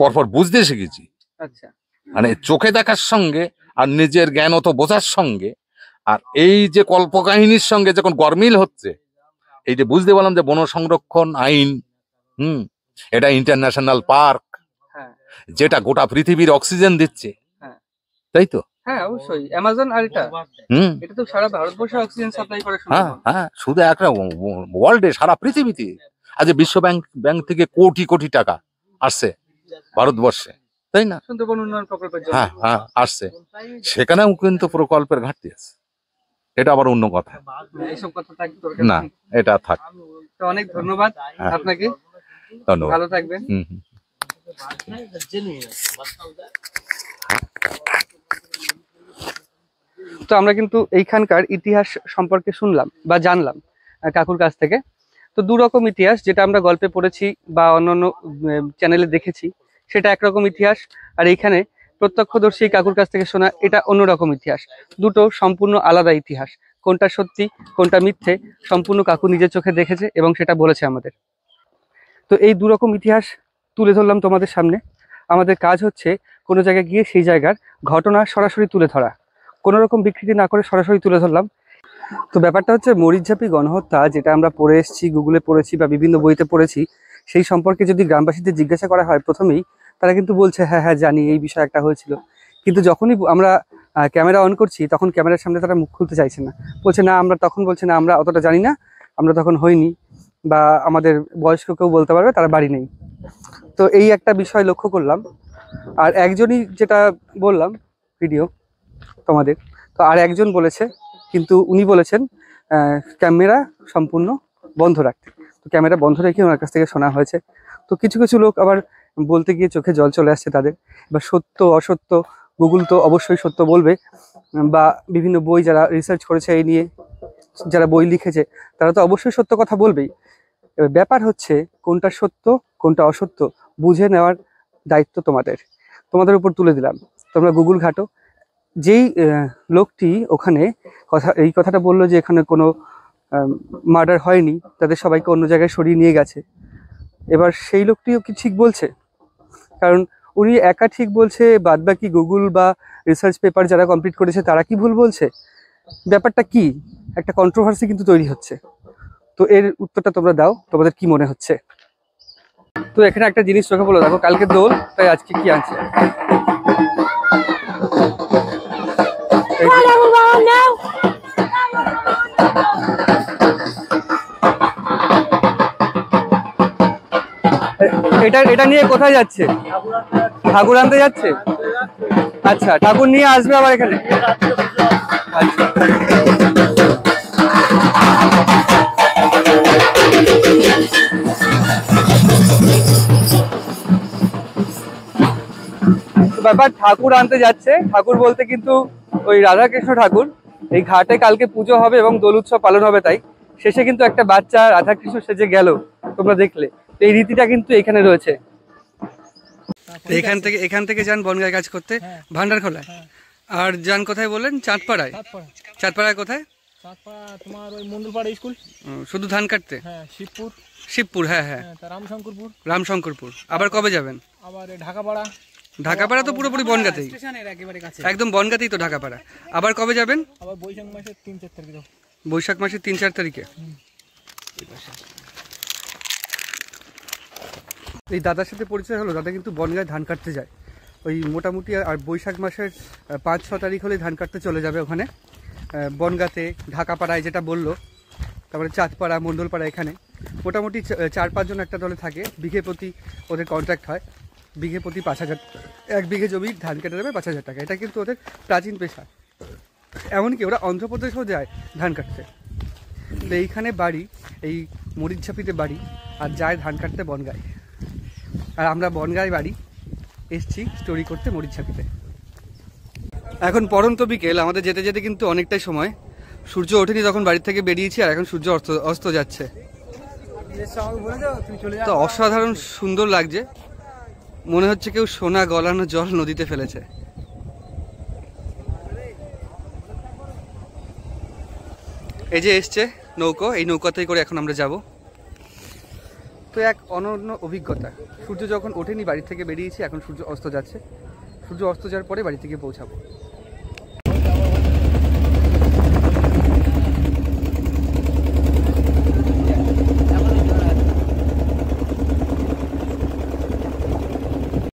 Speaker 2: পরপর বুঝতে শিখেছি,
Speaker 1: আচ্ছা,
Speaker 2: মানে চোখে দেখার সঙ্গে আর নিজের জ্ঞান অত বোঝার সঙ্গে, আর এই যে কল্পকাহিনীর সঙ্গে যখন গরমিল হচ্ছে, এই যে বুঝতে পারলাম যে বন সংরক্ষণ আইন, এটা ইন্টারন্যাশনাল পার্ক, যেটা গোটা পৃথিবীর অক্সিজেন দিচ্ছে, তাই তো?
Speaker 1: হ্যাঁ, অবশ্যই। অ্যামাজন আর এটা তো সারা ভারতবর্ষে অক্সিজেন সাপ্লাই করে।
Speaker 2: হ্যাঁ, শুধু একটা ওয়ার্ল্ডে, সারা পৃথিবীতে। আজ বিশ্ব ব্যাংক থেকে কোটি কোটি টাকা আসছে ভারতবর্ষে, তাই না?
Speaker 1: সুন্দরবন উন্নয়ন প্রকল্পের জন্য।
Speaker 2: হ্যাঁ, আসছে। সেখানেও কিন্তু প্রকল্পের ঘাটতি আছে, এটা আবার অন্য কথা।
Speaker 1: এইসব কথা থাকতো
Speaker 2: না, এটা থাক।
Speaker 1: তো অনেক ধন্যবাদ আপনাকে,
Speaker 2: ধন্যবাদ,
Speaker 1: ভালো থাকবেন। তো আমরা কিন্তু এইখানকার ইতিহাস সম্পর্কে শুনলাম বা জানলাম কাকুর কাছ থেকে। তো দু রকম ইতিহাস, যেটা আমরা গল্পে পড়েছি বা অন্যান্য চ্যানেলে দেখেছি, সেটা একরকম ইতিহাস। আর এইখানে প্রত্যক্ষদর্শী কাকুর কাছ থেকে শোনা এটা অন্যরকম ইতিহাস। দুটো সম্পূর্ণ আলাদা ইতিহাস। কোনটা সত্যি কোনটা মিথ্যে সম্পূর্ণ কাকু নিজের চোখে দেখেছে এবং সেটা বলেছে আমাদের। তো এই দু রকম ইতিহাস তুলে ধরলাম তোমাদের সামনে। আমাদের কাজ হচ্ছে কোনো জায়গায় গিয়ে সেই জায়গার ঘটনা সরাসরি তুলে ধরা, কোনো রকম বিকৃতি না করে সরাসরি তুলে ধরলাম। তো ব্যাপারটা হচ্ছে মরিচঝাপি গণহত্যা, যেটা আমরা পড়ে এসেছি, গুগলে পড়েছি বা বিভিন্ন বইতে পড়েছি, সেই সম্পর্কে যদি গ্রামবাসীদের জিজ্ঞাসা করা হয় প্রথমেই, তারা কিন্তু বলছে হ্যাঁ জানি, এই বিষয় একটা হয়েছিল। কিন্তু যখনই আমরা ক্যামেরা অন করছি, তখন ক্যামেরার সামনে তারা মুখ খুলতে চাইছে না, বলছে না আমরা, তখন বলছে না আমরা অতটা জানি না, আমরা তখন হইনি, বা আমাদের বয়স্ক কেউ বলতে পারবে, তারা বাড়ি নেই। তো এই একটা বিষয় লক্ষ্য করলাম। আর একজনই যেটা বললাম ভিডিও তোমাদের, তো আর একজন বলেছে, কিন্তু উনি বলেছেন ক্যামেরা সম্পূর্ণ বন্ধ রাখতে। তো ক্যামেরা বন্ধ রেখে ওনার কাছ থেকে শোনা হয়েছে। তো কিছু কিছু লোক আবার বলতে গিয়ে চোখে জল চলে আসছে তাদের। এবার সত্য অসত্য, গুগল তো অবশ্যই সত্য বলবে, বা বিভিন্ন বই যারা রিসার্চ করেছে এই নিয়ে, যারা বই লিখেছে, তারা তো অবশ্যই সত্য কথা বলবেই। এবার ব্যাপার হচ্ছে কোনটা সত্য কোনটা অসত্য বুঝে নেওয়ার দায়িত্ব তোমাদের উপর তুলে দিলাম। তোমরা গুগল ঘাটো। যেই লোকটি ওখানে এই কথাটা বললো যে এখানে কোনো মার্ডার হয়নি, তাদের সবাইকে অন্য জায়গায় সরিয়ে নিয়ে গেছে, এবার সেই লোকটিও কি ঠিক বলছে? কারণ উনি একা ঠিক বলছে, বাদবাকি গুগল বা রিসার্চ পেপার যারা কমপ্লিট করেছে তারা কি ভুল বলছে? ব্যাপারটা কি? একটা কন্ট্রোভার্সি কিন্তু তৈরি হচ্ছে। তো এর উত্তরটা তোমরা দাও, তোমাদের কি মনে হচ্ছে? তো এখানে একটা জিনিস চোখে বলো, দেখো কালকে দোল, তাই আজকে কি আনছে? এটা নিয়ে কোথায় যাচ্ছে? ঠাকুর আনতে যাচ্ছে। আচ্ছা, ঠাকুর নিয়ে আসবে আবার এখানে। আচ্ছা। ব্যাপার, ঠাকুর আনতে যাচ্ছে। ঠাকুর বলতে কিন্তু ওই রাধাকৃষ্ণ ঠাকুর। এই ঘাটে কালকে পুজো হবে এবং দোল উৎসব পালন হবে, তাই শেষে কিন্তু একটা বাচ্চা রাধাকৃষ্ণ সেজে গেল, তোমরা দেখলে। এই রীতিটা কিন্তু এখানে রয়েছে। এখান থেকে যান বনগায় কাজ করতে ভান্ডারখোলায়, আর যান কোথায় বললেন? চাঁদপাড়ায়। চাঁদপাড়ায় কোথায়?
Speaker 11: তোমার ওই মন্ডলপাড়া স্কুল।
Speaker 1: শুধু ধান কাটতে? শিবপুর, হ্যাঁ হ্যাঁ। রামশঙ্করপুর। আবার কবে যাবেন?
Speaker 11: আবার ঢাকাপাড়া।
Speaker 1: ঢাকাপাড়া তো পুরোপুরি বনগাতেই, একদম বনগাতেই তো ঢাকাপাড়া। আবার কবে যাবেন?
Speaker 11: আবার বৈশাখ মাসের 3-4 তারিখে।
Speaker 1: বৈশাখ মাসের 3-4 তারিখে। এই দাদার সাথে পরিচয় হলো। দাদা কিন্তু বনগায় ধান কাটতে যায় ওই মোটামুটি, আর বৈশাখ মাসের 5-6 তারিখ হলে ধান কাটতে চলে যাবে ওখানে বনগাতে, ঢাকাপাড়ায় যেটা বললো, তারপরে চাঁদপাড়া, মণ্ডলপাড়া। এখানে মোটামুটি 4-5 জন একটা দলে থাকে। বিঘে প্রতি ওদের কন্ট্রাক্ট হয়, বিঘে প্রতি 5,000, 1 বিঘে জমি ধান কেটে দেবে 5,000 টাকা। এটা কিন্তু ওদের প্রাচীন পেশা। এমনকি ওরা অন্ধ্রপ্রদেশেও যায় ধান কাটতে। তো এইখানে বাড়ি, এই মরিচঝাপিতে বাড়ি, আর যায় ধান কাটতে বনগায়। আর আমরা বনগায় বাড়ি এসছি স্টোরি করতে মরিচঝাপিতে। এখন পরন্ত বিকেল, আমাদের যেতে যেতে কিন্তু অনেকটাই সময়। সূর্য ওঠেনি তখন বাড়ি থেকে বেরিয়েছি, আর এখন সূর্য অস্ত যাচ্ছে। তো অসাধারণ সুন্দর লাগছে, মনে হচ্ছে কেউ সোনা গলানো জল নদীতে ফেলেছে। এই যে এসছে নৌকো, এই নৌকাতেই করে এখন আমরা যাব। তো এক অনন্য অভিজ্ঞতা। সূর্য যখন ওঠেনি বাড়ি থেকে বেরিয়েছি, এখন সূর্য অস্ত যাচ্ছে। সূর্য অস্ত যাওয়ার পরে বাড়ি থেকে পৌঁছাবো।